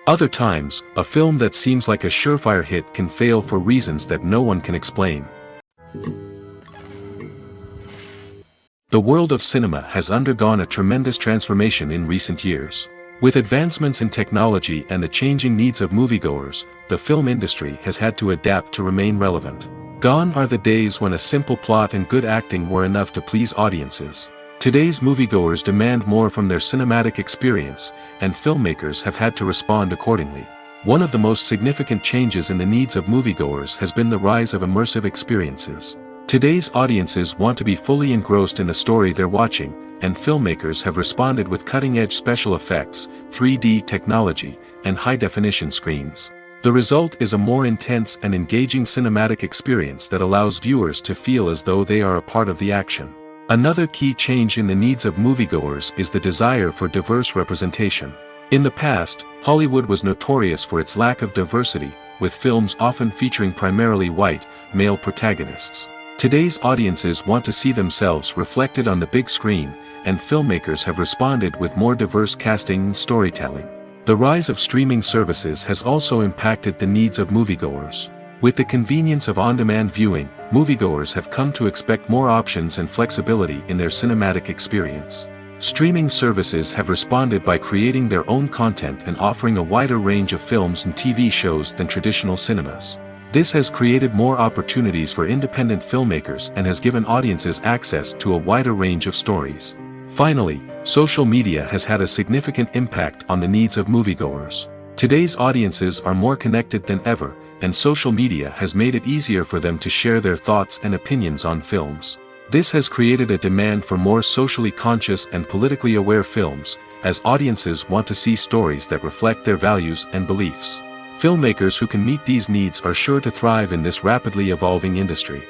Other times, a film that seems like a surefire hit can fail for reasons that no one can explain. The world of cinema has undergone a tremendous transformation in recent years. With advancements in technology and the changing needs of moviegoers, the film industry has had to adapt to remain relevant. Gone are the days when a simple plot and good acting were enough to please audiences. Today's moviegoers demand more from their cinematic experience, and filmmakers have had to respond accordingly. One of the most significant changes in the needs of moviegoers has been the rise of immersive experiences. Today's audiences want to be fully engrossed in the story they're watching, and filmmakers have responded with cutting-edge special effects, 3D technology, and high-definition screens. The result is a more intense and engaging cinematic experience that allows viewers to feel as though they are a part of the action. Another key change in the needs of moviegoers is the desire for diverse representation. In the past, Hollywood was notorious for its lack of diversity, with films often featuring primarily white, male protagonists. Today's audiences want to see themselves reflected on the big screen, and filmmakers have responded with more diverse casting and storytelling. The rise of streaming services has also impacted the needs of moviegoers. With the convenience of on-demand viewing, moviegoers have come to expect more options and flexibility in their cinematic experience. Streaming services have responded by creating their own content and offering a wider range of films and TV shows than traditional cinemas. This has created more opportunities for independent filmmakers and has given audiences access to a wider range of stories. Finally, social media has had a significant impact on the needs of moviegoers. Today's audiences are more connected than ever, and social media has made it easier for them to share their thoughts and opinions on films. This has created a demand for more socially conscious and politically aware films, as audiences want to see stories that reflect their values and beliefs. Filmmakers who can meet these needs are sure to thrive in this rapidly evolving industry.